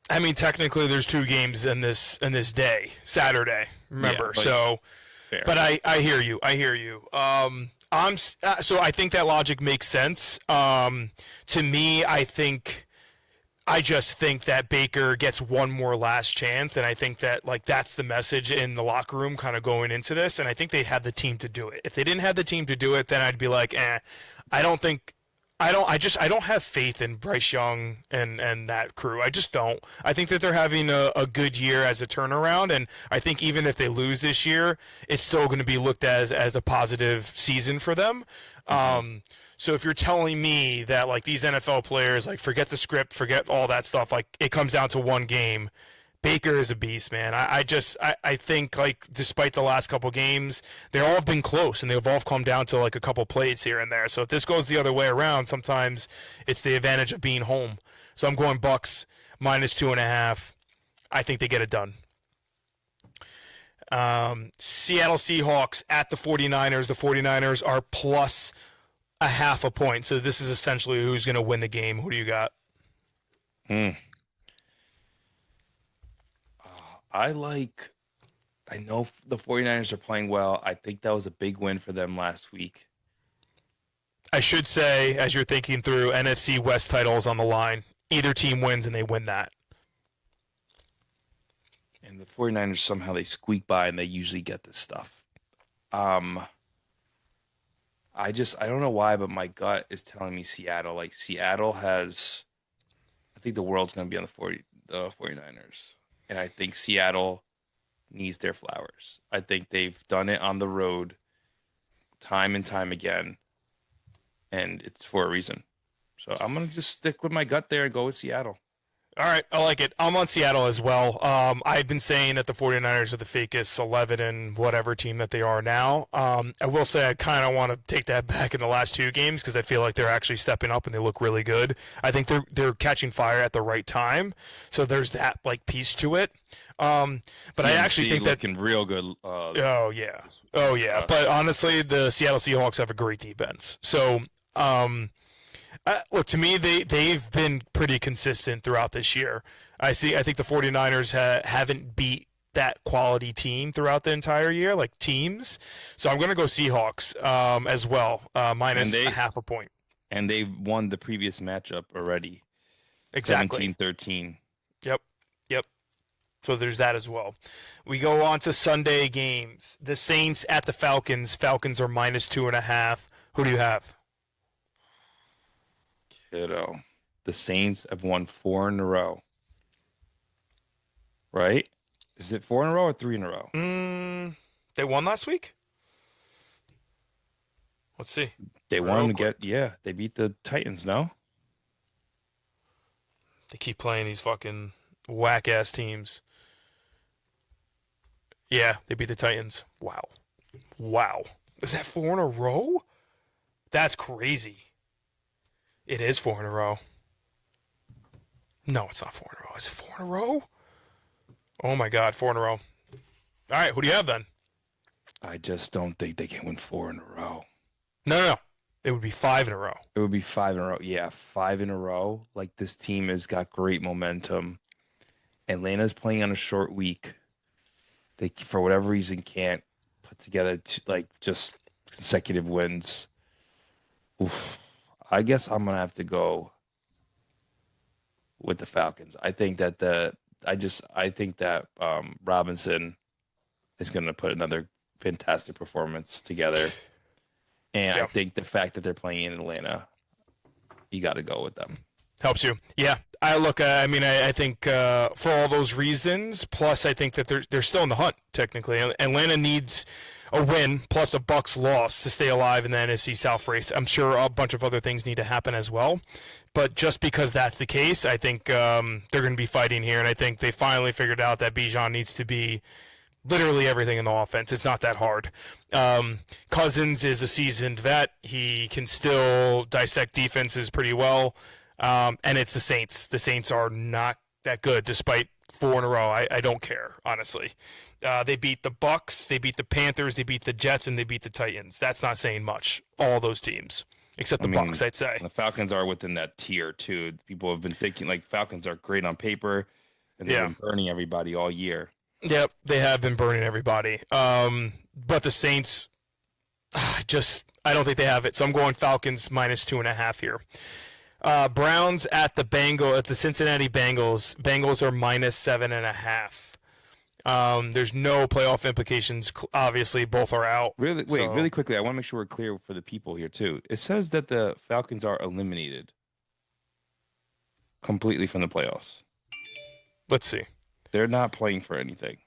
I mean, technically, there's 2 games in this day, Saturday. Remember, Yeah, fair. But I hear you. So I think that logic makes sense. To me, I just think that Baker gets one more last chance, and I think that like that's the message in the locker room kind of going into this, and I think they have the team to do it. If they didn't have the team to do it, then I'd be like, I don't have faith in Bryce Young and that crew. I just don't. I think that they're having a good year as a turnaround, and I think even if they lose this year, it's still going to be looked as a positive season for them. So if you're telling me that like these NFL players, like forget the script, forget all that stuff, like it comes down to one game, Baker is a beast, man. I think like despite the last couple games, they all have been close and they've all come down to like a couple plays here and there. So if this goes the other way around, sometimes it's the advantage of being home. So I'm going Bucks minus 2.5. I think they get it done. Seattle Seahawks at the 49ers. The 49ers are plus 0.5 point. So this is essentially who's going to win the game. Who do you got? I know the 49ers are playing well. I think that was a big win for them last week. I should say, as you're thinking through, NFC West titles on the line. Either team wins and they win that. And the 49ers, somehow they squeak by and they usually get this stuff. I don't know why, but my gut is telling me Seattle. Like Seattle has, I think the world's going to be on the 49ers. And I think Seattle needs their flowers. I think they've done it on the road time and time again. And it's for a reason. So I'm going to just stick with my gut there and go with Seattle. All right, I like it. I'm on Seattle as well. I've been saying that the 49ers are the fakest 11 and whatever team that they are now. I will say I kind of want to take that back in the last 2 games because I feel like they're actually stepping up and they look really good. I think they're catching fire at the right time, so there's that like piece to it. But I actually think that looking real good. Oh yeah. But honestly, the Seattle Seahawks have a great defense. So. Look, to me, they've been pretty consistent throughout this year. I think the 49ers haven't beat that quality team throughout the entire year, like teams. So I'm going to go Seahawks as well, minus 0.5 point. And they've won the previous matchup already. Exactly. 17-13. Yep. So there's that as well. We go on to Sunday games. The Saints at the Falcons. Falcons are minus 2.5. Who do you have? Kiddo. The Saints have won 4 in a row. Right? Is it 4 in a row or 3 in a row? They won last week? Let's see. They won they beat the Titans, no? They keep playing these fucking whack-ass teams. Yeah, they beat the Titans. Wow. Is that 4 in a row? That's crazy. It is 4 in a row. No, it's not 4 in a row. Is it 4 in a row? Oh my God, 4 in a row. All right, who do you have then? I just don't think they can win 4 in a row. No. It would be 5 in a row. It would be 5 in a row. Yeah, 5 in a row. Like, this team has got great momentum. Atlanta's playing on a short week. They, for whatever reason, can't put together just consecutive wins. Oof. I guess I'm gonna have to go with the Falcons. I think that Robinson is gonna put another fantastic performance together. And Yeah. I think the fact that they're playing in Atlanta, you got to go with them. Helps you. Yeah. I think for all those reasons, plus I think that they're still in the hunt, technically. Atlanta needs a win plus a Bucs loss to stay alive in the NFC South race. I'm sure a bunch of other things need to happen as well. But just because that's the case, I think they're going to be fighting here. And I think they finally figured out that Bijan needs to be literally everything in the offense. It's not that hard. Cousins is a seasoned vet. He can still dissect defenses pretty well. And it's the Saints. The Saints are not that good despite 4 in a row. I don't care, honestly. They beat the Bucs, they beat the Panthers, they beat the Jets, and they beat the Titans. That's not saying much. All those teams. Except the Bucs, I'd say. The Falcons are within that tier, too. People have been thinking, like, Falcons are great on paper, and they've been burning everybody all year. Yep, they have been burning everybody. But the Saints, I don't think they have it. So I'm going Falcons minus 2.5 here. Browns at the Cincinnati Bengals. Bengals are minus 7.5. There's no playoff implications. Obviously, both are out. Really quickly, I want to make sure we're clear for the people here too. It says that the Falcons are eliminated completely from the playoffs. Let's see. They're not playing for anything.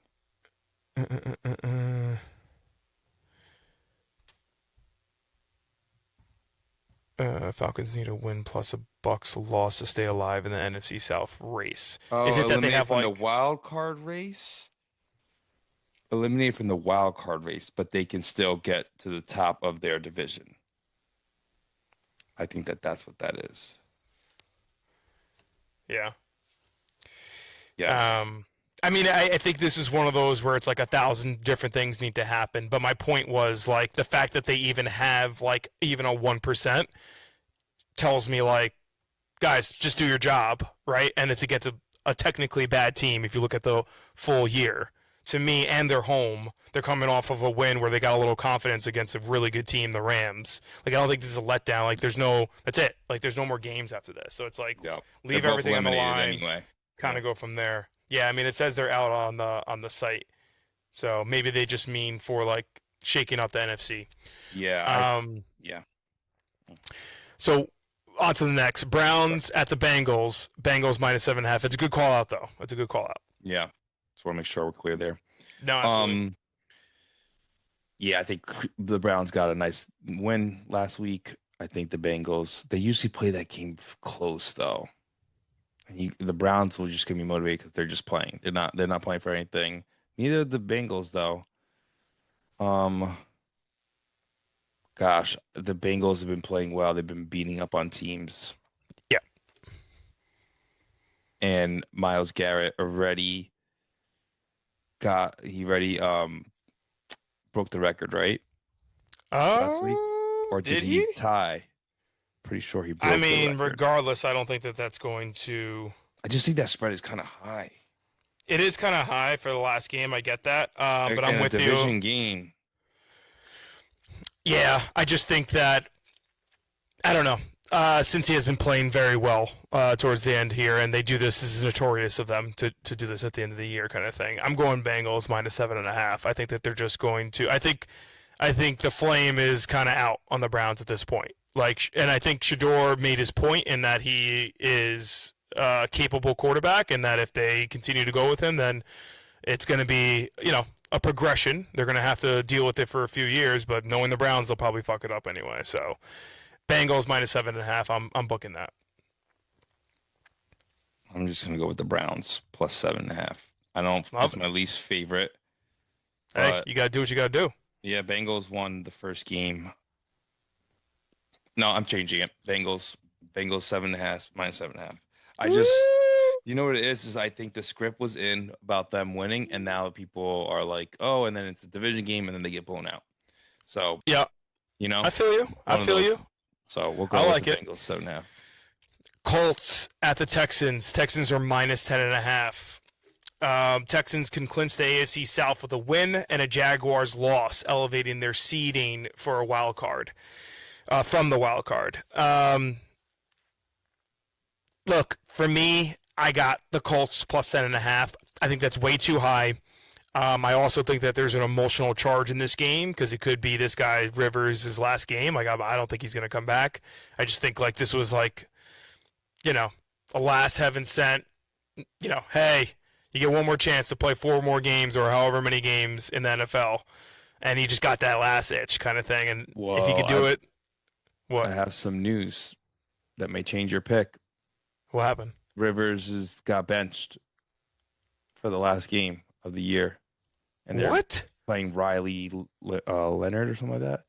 Falcons need a win plus a Bucs loss to stay alive in the NFC South race. Oh, is it that they have from the wild card race? Eliminated from the wild card race, but they can still get to the top of their division. I think that's what that is. Yeah. Yes. I think this is one of those where it's like 1,000 different things need to happen. But my point was like the fact that they even have like even a 1% tells me like, guys, just do your job, right? And it's against a technically bad team if you look at the full year. To me, and they're home. They're coming off of a win where they got a little confidence against a really good team, the Rams. Like, I don't think this is a letdown. Like, that's it. Like, there's no more games after this. So it's like, leave everything on the line, anyway. Kind of go from there. Yeah, it says they're out on the site. So maybe they just mean for, like, shaking up the NFC. Yeah. Yeah. So on to the next. Browns at the Bengals. Bengals minus 7.5. It's a good call out, though. It's a good call out. Yeah. Just want to make sure we're clear there. No, absolutely. Yeah, I think the Browns got a nice win last week. I think the Bengals, they usually play that game close though. And the Browns will just get me motivated because they're just playing. They're not playing for anything. Neither the Bengals though. Gosh, the Bengals have been playing well. They've been beating up on teams. Yeah. And Myles Garrett already broke the record, right? Last week? Or did he tie? Pretty sure he broke the record. Regardless, I don't think that's going to... I just think that spread is kind of high. It is kind of high for the last game. I get that. But I'm with you. Division game. Yeah, I just think that... I don't know. Since he has been playing very well towards the end here, and they do this is notorious of them to do this at the end of the year kind of thing. I'm going Bengals minus 7.5. I think that they're just going to. I think the flame is kind of out on the Browns at this point. And I think Shador made his point in that he is a capable quarterback, and that if they continue to go with him, then it's going to be a progression. They're going to have to deal with it for a few years, but knowing the Browns, they'll probably fuck it up anyway. So. Bengals minus 7.5. I'm booking that. I'm just gonna go with the Browns plus 7.5. I don't. It's my least favorite. Hey, you gotta do what you gotta do. Yeah, Bengals won the first game. No, I'm changing it. Bengals 7.5, -7.5. I just, you know what it is I think the script was in about them winning, and now people are like, oh, and then it's a division game, and then they get blown out. So, Yeah, you know, I feel you. I one of feel those. you. So we'll I go with like the it. Bengals 7.5. Colts at the Texans. Texans are -10.5. Texans can clinch the AFC South with a win and a Jaguars loss, elevating their seeding for a wild card from the wild card. Look, for me, I got the Colts +10.5. I think that's way too high. I also think that there's an emotional charge in this game because it could be this guy Rivers' last game. Like I don't think he's going to come back. I just think like this was like, a last heaven sent. Hey, you get one more chance to play 4 more games or however many games in the NFL, and he just got that last itch kind of thing. And if he could do it, what? I have some news that may change your pick. What happened? Rivers got benched for the last game of the year, and they're What? playing Riley Leonard or something like that.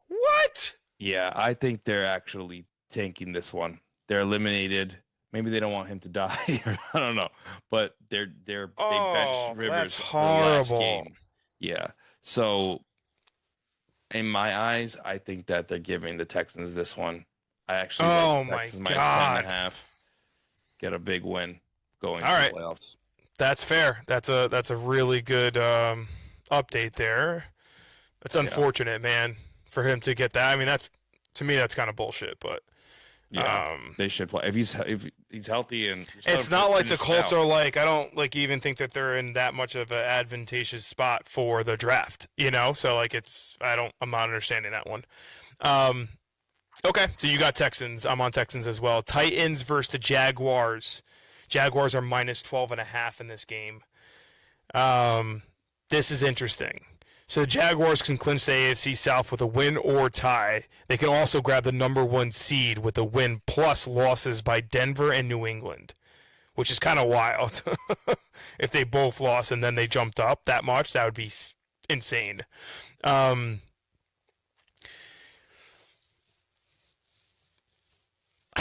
What? Yeah, I think they're actually tanking this one. They're eliminated. Maybe they don't want him to die. I don't know, but they benched Rivers that's for the last horrible. game. Yeah, so in my eyes, I think that they're giving the Texans this one. I actually like the Texans minus 10.5. Get a big win going to the playoffs. That's fair. That's a really good update there. It's unfortunate, man, for him to get that. I mean, to me that's kind of bullshit, but yeah, they should play if he's healthy and it's not like the Colts are like I don't like even think that they're in that much of an advantageous spot for the draft, so like I'm not understanding that one. Okay, so you got Texans. I'm on Texans as well. Titans versus the Jaguars. Jaguars are -12.5 in this game. This is interesting. So the Jaguars can clinch the AFC South with a win or tie. They can also grab the number 1 seed with a win plus losses by Denver and New England, which is kind of wild. If they both lost and then they jumped up that much, that would be insane. I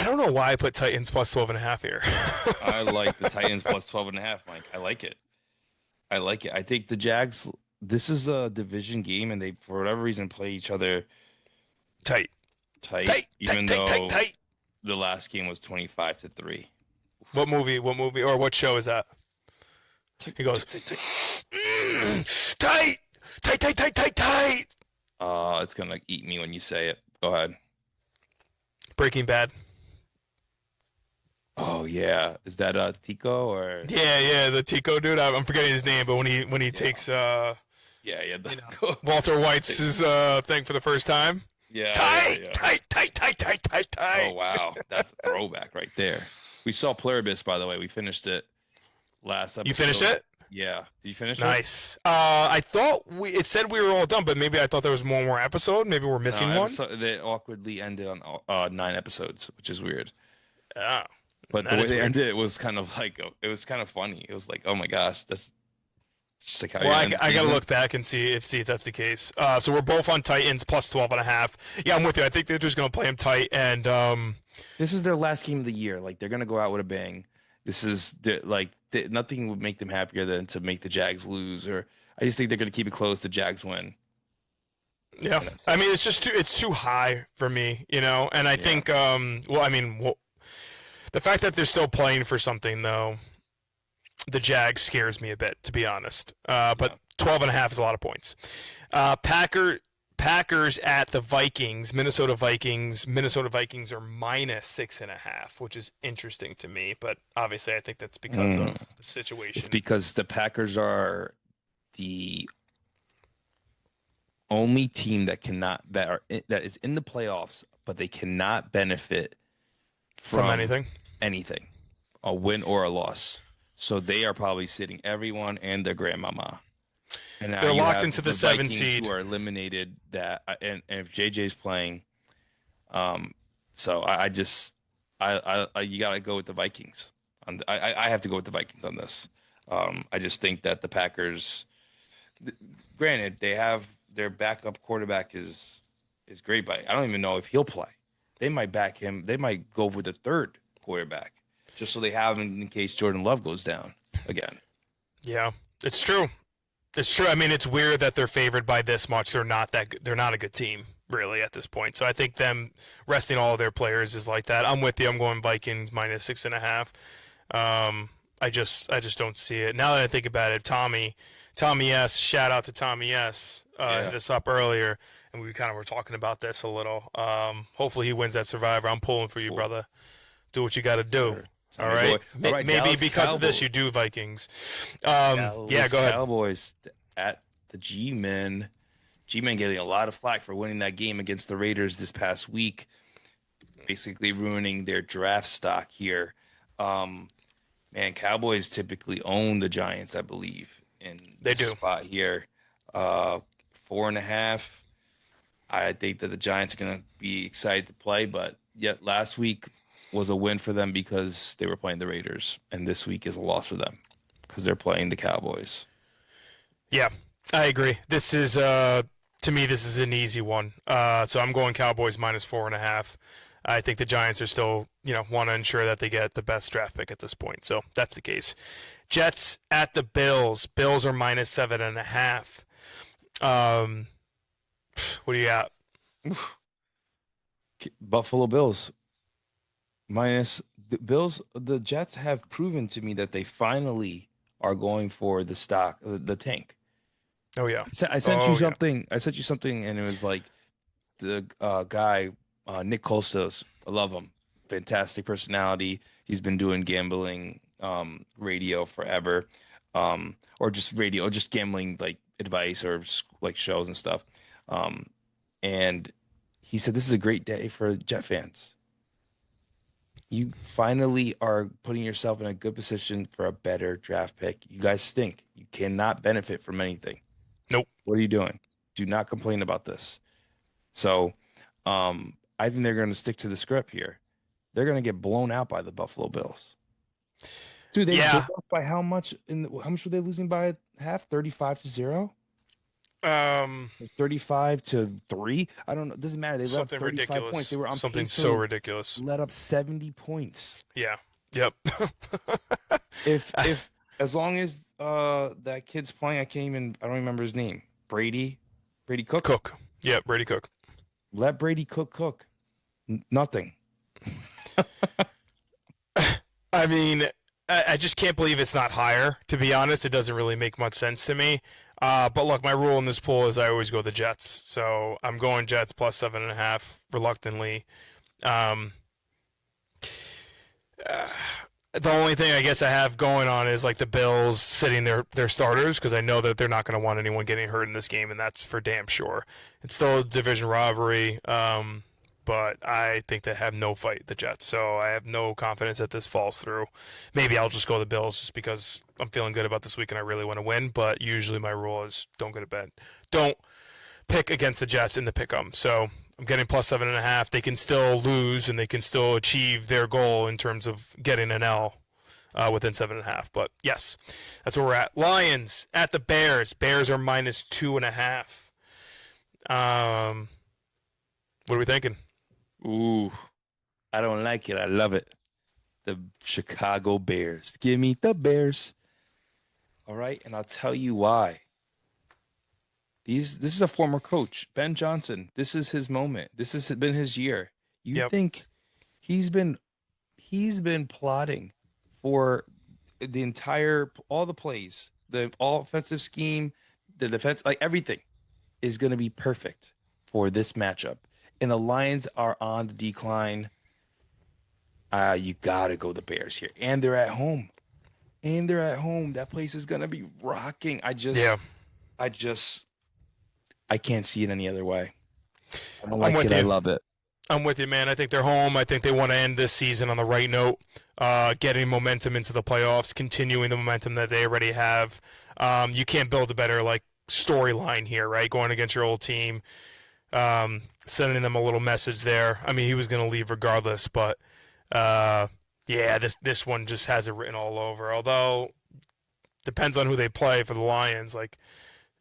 don't know why I put Titans +12.5 here. I like the Titans +12.5, Mike. I like it. I think the Jags. This is a division game, and they, for whatever reason, play each other tight. Even though the last game was 25-3. What movie or what show is that? He goes tight. It's gonna eat me when you say it. Go ahead. Breaking Bad. Oh yeah, is that Tico or? Yeah, the Tico dude. I'm forgetting his name, but when he takes Walter White's thing for the first time. Yeah. Tight. Oh wow, that's a throwback right there. We saw Pluribus, by the way. We finished it last episode. You finished it? Yeah. Did you finish it? Nice. I thought it said we were all done, but maybe I thought there was one more episode. Maybe we're missing one. They awkwardly ended on 9 episodes, which is weird. Oh. But the way they ended it was kind of like it was kind of funny. It was like, oh my gosh, that's just like how. Well, I gotta look back and see if that's the case. So we're both on Titans +12.5. Yeah, I'm with you. I think they're just gonna play them tight, and this is their last game of the year. Like they're gonna go out with a bang. This is nothing would make them happier than to make the Jags lose. Or I just think they're gonna keep it close. The Jags win. Yeah, I mean it's too high for me, And I think the fact that they're still playing for something, though, the Jags scares me a bit, to be honest. But 12.5 is a lot of points. Packers at the Vikings, Minnesota Vikings. Minnesota Vikings are -6.5, which is interesting to me. But obviously, I think that's because of the situation. It's because the Packers are the only team that is in the playoffs, but they cannot benefit from anything, a win or a loss. So they are probably sitting everyone and their grandmama. And they're locked into the 7 seed. Who are eliminated and if JJ's playing, so you gotta go with the Vikings. I have to go with the Vikings on this. I just think that the Packers, granted, they have their backup quarterback is great, but I don't even know if he'll play. They might back him. They might go with the third quarterback just so they have him in case Jordan Love goes down again. Yeah, it's true. It's true. I mean, it's weird that they're favored by this much. They're not that good. They're not a good team really at this point. So I think them resting all of their players is like that. I'm with you. I'm going Vikings -6.5. I just don't see it. Now that I think about it, Tommy S. Shout out to Tommy S. Hit us up earlier, and we kind of were talking about this a little. Hopefully he wins that Survivor. I'm pulling for you, brother. Do what you got to do. Sure. All right. All right, Maybe Dallas because Cowboys. of this, you do Vikings. Dallas Yeah, go ahead. Cowboys at the G-Men. G-Men getting a lot of flack for winning that game against the Raiders this past week, basically ruining their draft stock here. Man, Cowboys typically own the Giants, I believe, in They this do. spot here. 4.5. I think that the Giants are going to be excited to play, but yet last week was a win for them because they were playing the Raiders, and this week is a loss for them because they're playing the Cowboys. Yeah, I agree. This is to me, this is an easy one. So I'm going Cowboys -4.5. I think the Giants are still, want to ensure that they get the best draft pick at this point. So that's the case. Jets at the Bills. Bills are -7.5. What do you got? Buffalo Bills minus the Bills. The Jets have proven to me that they finally are going for the stock, the tank. Oh yeah. I sent you something. I sent you something, and it was like the guy Nick Kostos. I love him. Fantastic personality. He's been doing gambling radio forever, or just radio, or just gambling like advice or like shows and stuff. And he said this is a great day for Jet fans. You finally are putting yourself in a good position for a better draft pick. You guys stink. You cannot benefit from anything. Nope. What are you doing? Do not complain about this. So I think they're going to stick to the script here. They're going to get blown out by the Buffalo Bills. Dude, they lost by how much? How much were they losing by half? 35-0? 35-3? I don't know. It doesn't matter. They let up 35 ridiculous. points. They were on something pace so to ridiculous. let up 70 points. Yeah. Yep. If as long as that kid's playing, I don't remember his name. Brady Cook? Cook. Yeah, Brady Cook. Let Brady cook. Nothing. I mean, I just can't believe it's not higher. To be honest, it doesn't really make much sense to me. But look, my rule in this pool is I always go the Jets. So I'm going Jets +7.5 reluctantly. The only thing I guess I have going on is like the Bills sitting their starters because I know that they're not going to want anyone getting hurt in this game, and that's for damn sure. It's still a division rivalry, but I think they have no fight, the Jets. So I have no confidence that this falls through. Maybe I'll just go the Bills just because I'm feeling good about this week and I really want to win. But usually my rule is don't go to bed. Don't pick against the Jets in the pick 'em. So I'm getting +7.5. They can still lose and they can still achieve their goal in terms of getting an L within 7.5. But yes, that's where we're at. Lions at the Bears. Bears are -2.5. What are we thinking? Ooh, I don't like it. I love it. The Chicago Bears. Give me the Bears. All right, and I'll tell you why. This is a former coach, Ben Johnson. This is his moment. This has been his year. You think he's been plotting for all the plays, the all offensive scheme, the defense, like everything is going to be perfect for this matchup. And the Lions are on the decline. You got to go the Bears here. And they're at home. That place is going to be rocking. I can't see it any other way. I don't like it. I love it. I'm with you, man. I think they're home. I think they want to end this season on the right note, getting momentum into the playoffs, continuing the momentum that they already have. You can't build a better storyline here, right? Going against your old team, sending them a little message there. I mean, he was going to leave regardless, but this one just has it written all over. Although depends on who they play for the Lions.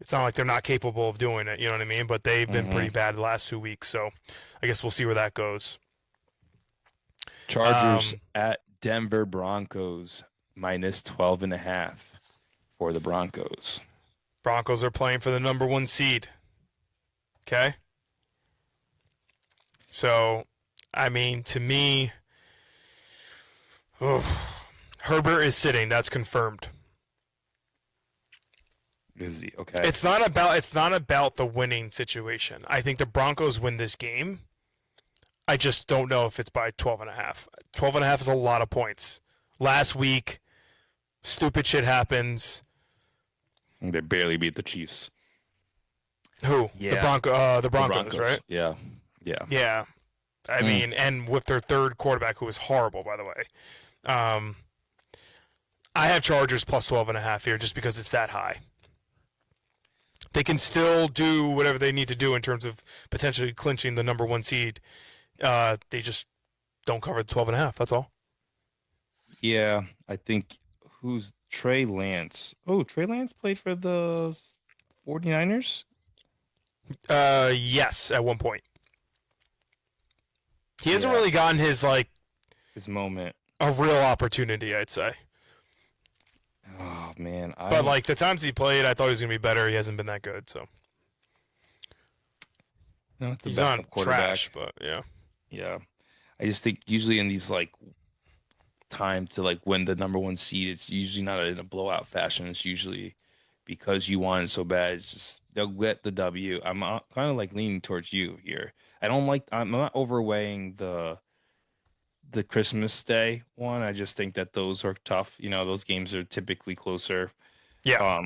It's not like they're not capable of doing it, you know what I mean? But they've been pretty bad the last 2 weeks, so I guess we'll see where that goes. Chargers at Denver Broncos minus 12.5 for the Broncos. Broncos are playing for the number 1 seed. Okay? So, I mean, to me, Herbert is sitting. That's confirmed. Is he? Okay. It's not about the winning situation. I think the Broncos win this game. I just don't know if it's by 12.5. 12.5 is a lot of points. Last week, stupid shit happens. They barely beat the Chiefs. Who? Yeah. The Broncos, right? Yeah. Yeah. I mean, and with their third quarterback, who was horrible, by the way. I have Chargers plus 12.5 here just because it's that high. They can still do whatever they need to do in terms of potentially clinching the number 1 seed. They just don't cover the 12.5. That's all. Yeah, I think who's Trey Lance? Oh, Trey Lance played for the 49ers? Yes, at one point. He hasn't really gotten his moment. a real opportunity, I'd say. Oh man, But the times he played, I thought he was gonna be better. He hasn't been that good, so no, it's a he's not backup quarterback. trash. But yeah, Yeah, I just think usually in these time to win the number 1 seed, it's usually not in a blowout fashion. It's usually because you want it so bad. It's just they'll get the W. I'm kind of leaning towards you here. I'm not overweighing the Christmas Day one. I just think that those are tough. Those games are typically closer. yeah,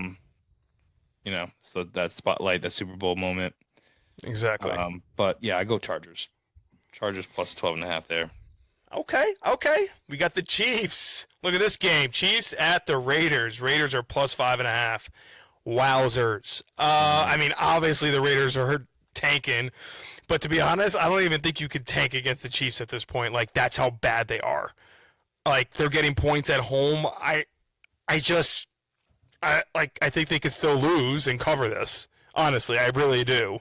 So that spotlight, that Super Bowl moment. exactly. But yeah, I go Chargers. Chargers plus 12.5 there. Okay. We got the Chiefs. Look at this game. Chiefs at the Raiders. Raiders are plus 5.5. Wowzers. I mean, obviously the Raiders are tanking, but to be honest, I don't even think you could tank against the Chiefs at this point. That's how bad they are. They're getting points at home. I think they could still lose and cover this. Honestly, I really do.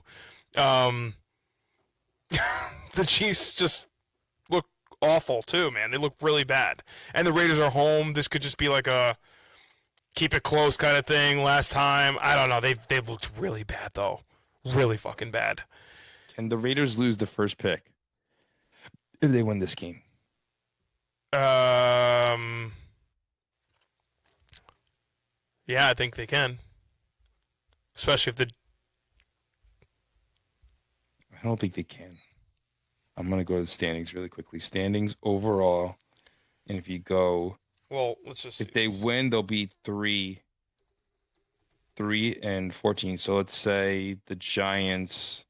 The Chiefs just look awful too, man. They look really bad. And the Raiders are home. This could just be a keep it close kind of thing. Last time, I don't know. They've looked really bad though. Really fucking bad. Can the Raiders lose the first pick if they win this game? Yeah, I think they can. Especially if I don't think they can. I'm going to go to the standings really quickly. Standings overall, and if you go, let's just if they win, they'll be 3-14. So let's say the Giants,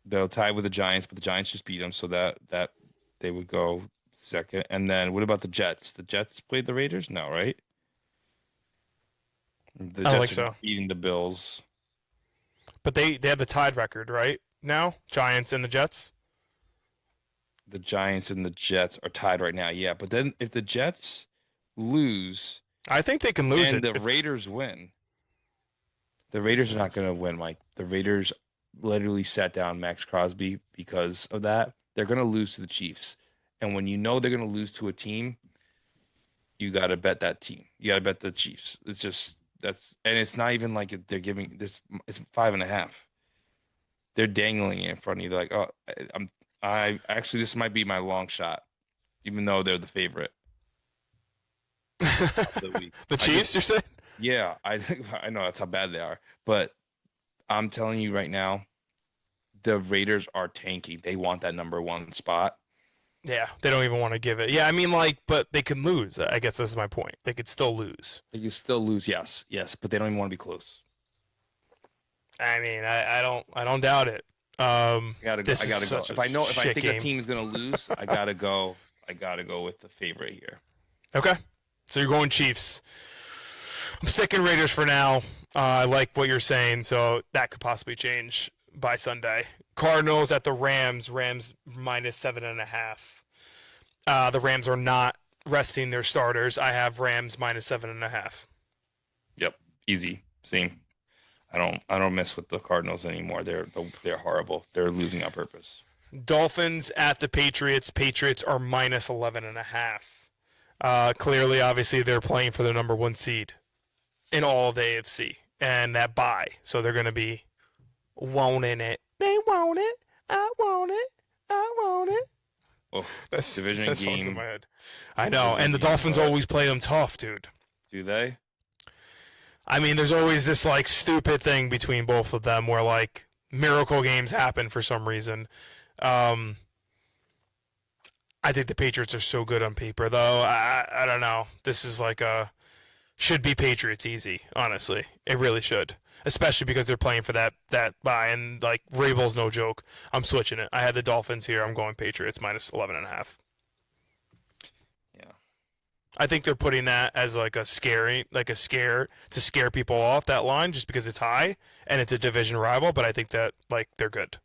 they'll tie with the Giants, but the Giants just beat them, so that they would go second. And then what about the Jets? The Jets played the Raiders? No, right? The I don't Jets think are so. beating the Bills. But they have the tied record, right? Now? Giants and the Jets? The Giants and the Jets are tied right now, yeah. But then if the Jets lose I think they can lose and it. the Raiders win, the Raiders are not going to win, Mike. The Raiders literally sat down Max Crosby because of that. They're going to lose to the Chiefs. And when you know they're going to lose to a team, you got to bet that team. You got to bet the Chiefs. It's just and it's not even like they're giving this. It's 5.5. They're dangling it in front of you. They're like, oh, I actually this might be my long shot, even though they're the favorite. The Chiefs, you're saying? Yeah, I know that's how bad they are, but I'm telling you right now, the Raiders are tanking. They want that number 1 spot. Yeah, they don't even want to give it. Yeah, I mean, but they can lose. I guess that's my point. They could still lose. They can still lose, yes, but they don't even want to be close. I mean, I don't doubt it. I gotta go. If I think game. a team is gonna lose, I gotta go. I gotta go with the favorite here. Okay, so you're going Chiefs. I'm sticking Raiders for now. I like what you're saying, so that could possibly change by Sunday. Cardinals at the Rams. Rams minus 7.5. The Rams are not resting their starters. I have Rams minus 7.5. Yep, easy, same. I don't mess with the Cardinals anymore. They're horrible. They're losing on purpose. Dolphins at the Patriots. Patriots are minus 11.5. Clearly, obviously, they're playing for the number 1 seed in all of the AFC and that bye. So they're going to be wanting it. They want it. I want it. I want it. Oh, that's division that game. Song's in my head. I know, and the Dolphins always play them tough, dude. Do they? I mean, there's always this like stupid thing between both of them where like miracle games happen for some reason. I think the Patriots are so good on paper, though. I don't know. This is like should be Patriots easy, honestly. It really should, especially because they're playing for that bye, and like Vrabel's no joke. I'm switching it. I had the Dolphins here. I'm going Patriots minus 11.5. Yeah. I think they're putting that as like a scare to scare people off that line just because it's high and it's a division rival. But I think that like they're good,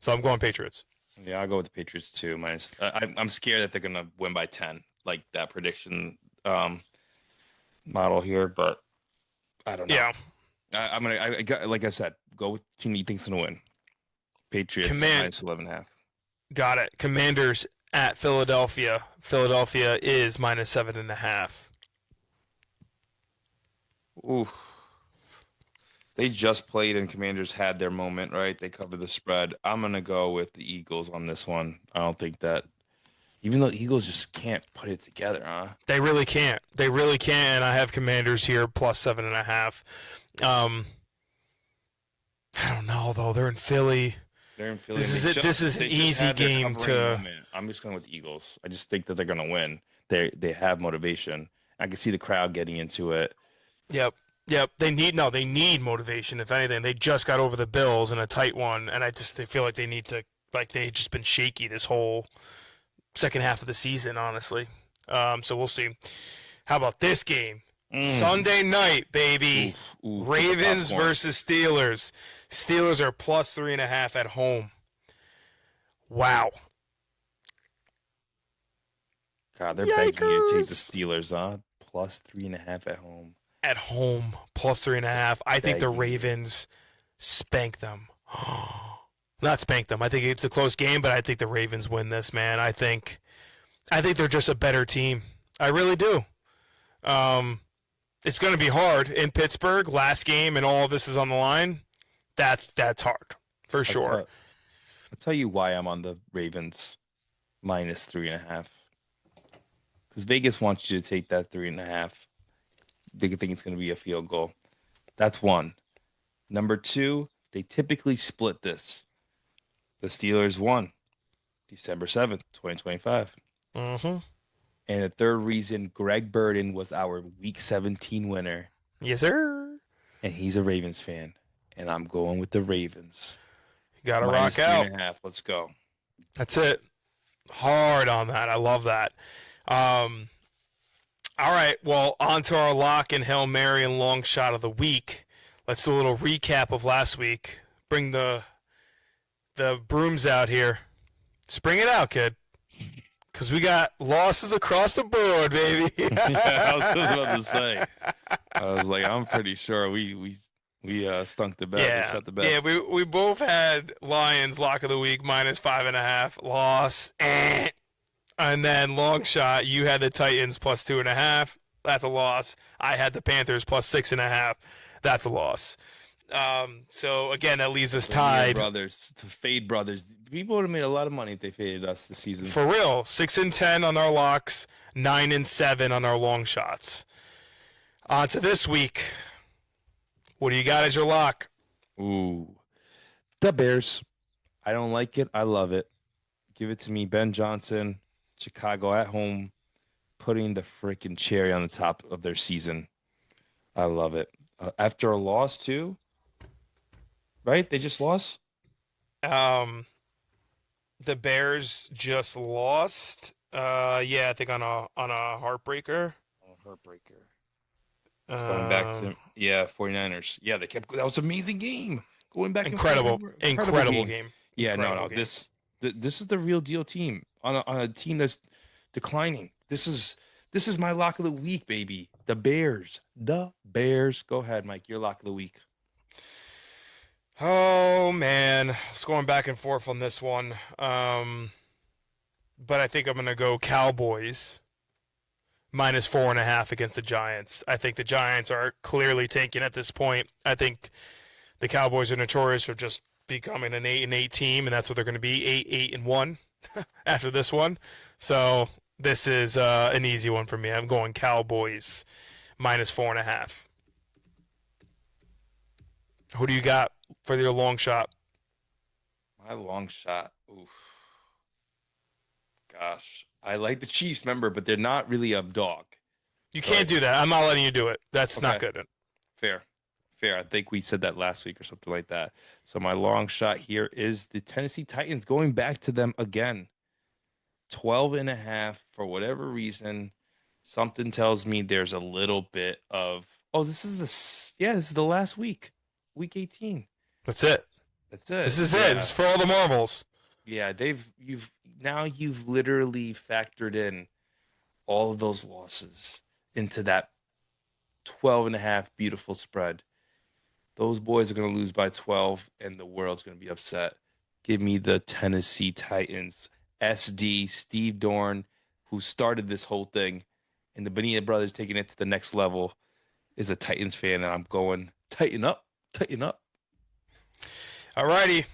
so I'm going Patriots. Yeah, I'll go with the Patriots too. Minus, I'm scared that they're gonna win by 10, like that prediction model here, but I don't know. Yeah, I'm gonna, like I said, go with team you think's gonna win. Patriots minus 11.5. Got it. Commanders at Philadelphia. Philadelphia is minus 7.5. Ooh. They just played and Commanders had their moment, right? They covered the spread. I'm going to go with the Eagles on this one. I don't think that, even though Eagles just can't put it together, huh? They really can't. They really can't, and I have Commanders here plus 7.5. I don't know, though. They're in Philly. They're in Philly. This is an easy game to... Moment. I'm just going with the Eagles. I just think that they're going to win. They have motivation. I can see the crowd getting into it. Yep. They need motivation, if anything. They just got over the Bills in a tight one, and they feel like they need to, like they've just been shaky this whole second half of the season, honestly. So we'll see. How about this game? Sunday night, baby. Ooh, Ravens versus Steelers. Steelers are plus 3.5 at home. Wow. God, they're begging you to take the Steelers, huh? Plus 3.5 at home. At home, plus 3.5. I think the Ravens spank them. Not spank them. I think it's a close game, but I think the Ravens win this, man. I think they're just a better team. I really do. It's going to be hard in Pittsburgh. Last game, and all of this is on the line. That's hard for sure. I'll tell you why I'm on the Ravens minus 3.5. Because Vegas wants you to take that 3.5. They think it's going to be a field goal. That's one. Number two, they typically split this. The Steelers won December 7th, 2025. Mm-hmm. And the third reason, Greg Burden was our Week 17 winner. Yes, sir. And he's a Ravens fan. And I'm going with the Ravens. You got to rock out. 3.5. Let's go. That's it. Hard on that. I love that. All right, well, on to our lock and Hail Mary and long shot of the week. Let's do a little recap of last week. Bring the brooms out here. Just bring it out, kid. Because we got losses across the board, baby. Yeah, I was just about to say. I was like, I'm pretty sure we stunk the bet. Yeah, we shut the bet. yeah. We both had Lions lock of the week minus 5.5 loss. And then long shot, you had the Titans plus 2.5. That's a loss. I had the Panthers plus 6.5. That's a loss. So again, that leaves us tied. Brothers, to fade brothers. People would have made a lot of money if they faded us this season. For real, 6-10 on our locks, 9-7 on our long shots. On to this week. What do you got as your lock? Ooh, the Bears. I don't like it. I love it. Give it to me, Ben Johnson. Chicago at home, putting the freaking cherry on the top of their season. I love it. After a loss too, right? They just lost. The Bears just lost. Yeah, I think on a heartbreaker. Heartbreaker. It's going back to 49ers. Yeah, they kept. That was an amazing game. Going back. Incredible game. Yeah, Incredible no. game. This is the real deal team on a team that's declining. This is my lock of the week, baby. The Bears. Go ahead, Mike. Your lock of the week. Oh, man. It's going back and forth on this one. But I think I'm going to go Cowboys minus 4.5 against the Giants. I think the Giants are clearly tanking at this point. I think the Cowboys are notorious for just becoming an 8-8 team, and that's what they're going to be, 8-1 after this one. So this is an easy one for me. I'm going Cowboys minus 4.5. Who do you got for your long shot? My long shot. Oof. Gosh. I like the Chiefs, remember, but they're not really a dog. You can't do that. I'm not letting you do it. That's not good. Fair. I think we said that last week or something like that. So my long shot here is the Tennessee Titans, going back to them again. 12.5 for whatever reason. Something tells me there's a little bit of, this is the last week. Week 18. That's it. This is it. It's for all the marbles. Yeah, you've literally factored in all of those losses into that 12.5 beautiful spread. Those boys are going to lose by 12, and the world's going to be upset. Give me the Tennessee Titans. SD, Steve Dorn, who started this whole thing, and the Bonilla brothers taking it to the next level, is a Titans fan, and I'm going, tighten up. All righty.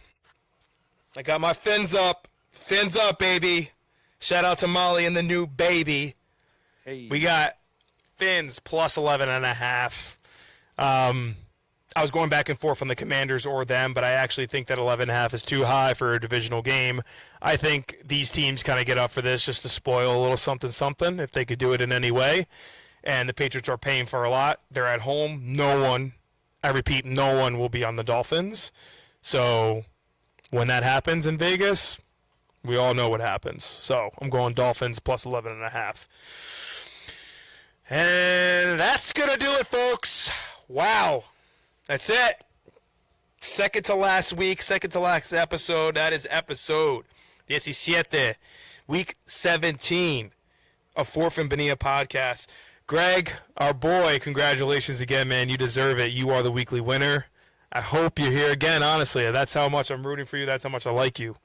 I got my fins up. Fins up, baby. Shout out to Molly and the new baby. Hey. We got fins plus 11.5. I was going back and forth on the Commanders or them, but I actually think that 11.5 is too high for a divisional game. I think these teams kind of get up for this just to spoil a little something if they could do it in any way. And the Patriots are paying for a lot. They're at home. No one will be on the Dolphins. So when that happens in Vegas, we all know what happens. So I'm going Dolphins plus 11.5. And that's going to do it, folks. Wow. That's it. Second to last episode. That is episode Diecisiete, week 17 of Fourth and Bonilla podcast. Greg, our boy, congratulations again, man. You deserve it. You are the weekly winner. I hope you're here again, honestly. That's how much I'm rooting for you. That's how much I like you.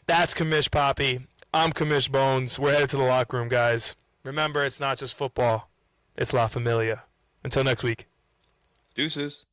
That's Commish Poppy. I'm Commish Bones. We're headed to the locker room, guys. Remember, it's not just football. It's La Familia. Until next week. Deuces.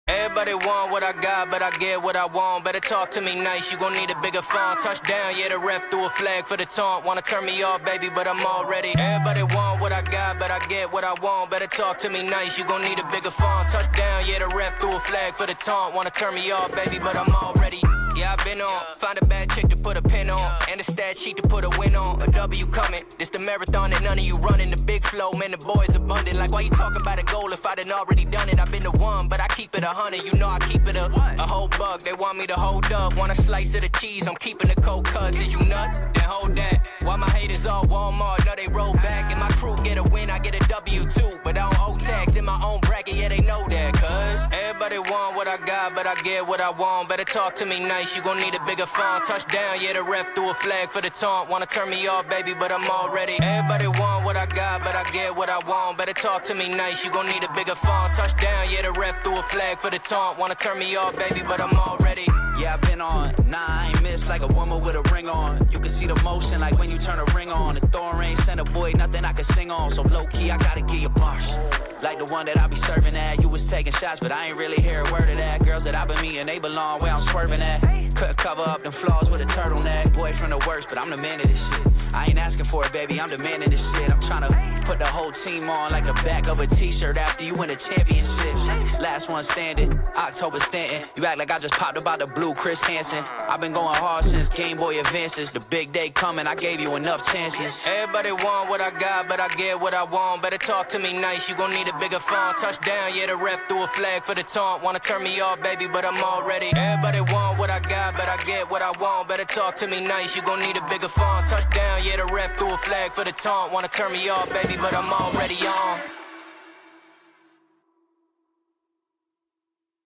Everybody want what I got, but I get what I want. Better talk to me nice, you gon' need a bigger font. Touchdown, yeah, the ref threw a flag for the taunt. Wanna turn me off, baby, but I'm all ready. Everybody want what I got, but I get what I want. Better talk to me nice, you gon' need a bigger font. Touchdown, yeah, the ref threw a flag for the taunt. Wanna turn me off, baby, but I'm all ready. Yeah, I've been on. Find a bad chick to put a pin on. And a stat sheet to put a win on. A W coming. This the marathon that none of you running. The big flow, man, the boys abundant. Like, why you talk about a goal if I done already done it? I've been the one, but I keep it 100. You know I keep it a whole buck. They want me to hold up. Want a slice of the cheese, I'm keeping the cold cuts. Is you nuts? Then hold that. Why my haters all Walmart? No, they roll back. And my crew get a win, I get a W too. But I don't owe tax in my own bracket, yeah, they know that. Cause everybody want what I got, but I get what I want. Better talk to me nice. You gon' need a bigger font. Touchdown, yeah, the ref threw a flag for the taunt. Wanna turn me off, baby, but I'm all ready. Everybody want what I got, but I get what I want. Better talk to me nice, you gon' need a bigger font. Touchdown, yeah, the ref threw a flag for the taunt. Wanna turn me off, baby, but I'm all ready. Yeah, I've been on 9 miss like a woman with a ring on. You can see the motion like when you turn a ring on. The throwing range sent a boy, nothing I can sing on. So low key, I gotta get your bars. Like the one that I be serving at. You was taking shots, but I ain't really hear a word of that. Girls that I been meeting, they belong where I'm swerving at. Couldn't cover up them flaws with a turtleneck. Boy from the worst, but I'm the man of this shit. I ain't asking for it, baby, I'm demanding this shit. I'm tryna put the whole team on like the back of a t-shirt after you win a championship. Last one standing, October Stanton. You act like I just popped up out the blue, Chris Hansen. I've been going hard since Game Boy Advances. The big day coming, I gave you enough chances. Everybody want what I got, but I get what I want. Better talk to me nice, you gon' need a bigger font. Touchdown, yeah, the ref threw a flag for the taunt. Wanna turn me off, baby, but I'm all ready. Everybody want what I got, but I get what I want. Better talk to me nice, you gon' need a bigger font. Touchdown, yeah, the ref threw a flag for the taunt. Wanna turn me off, baby, but I'm already on.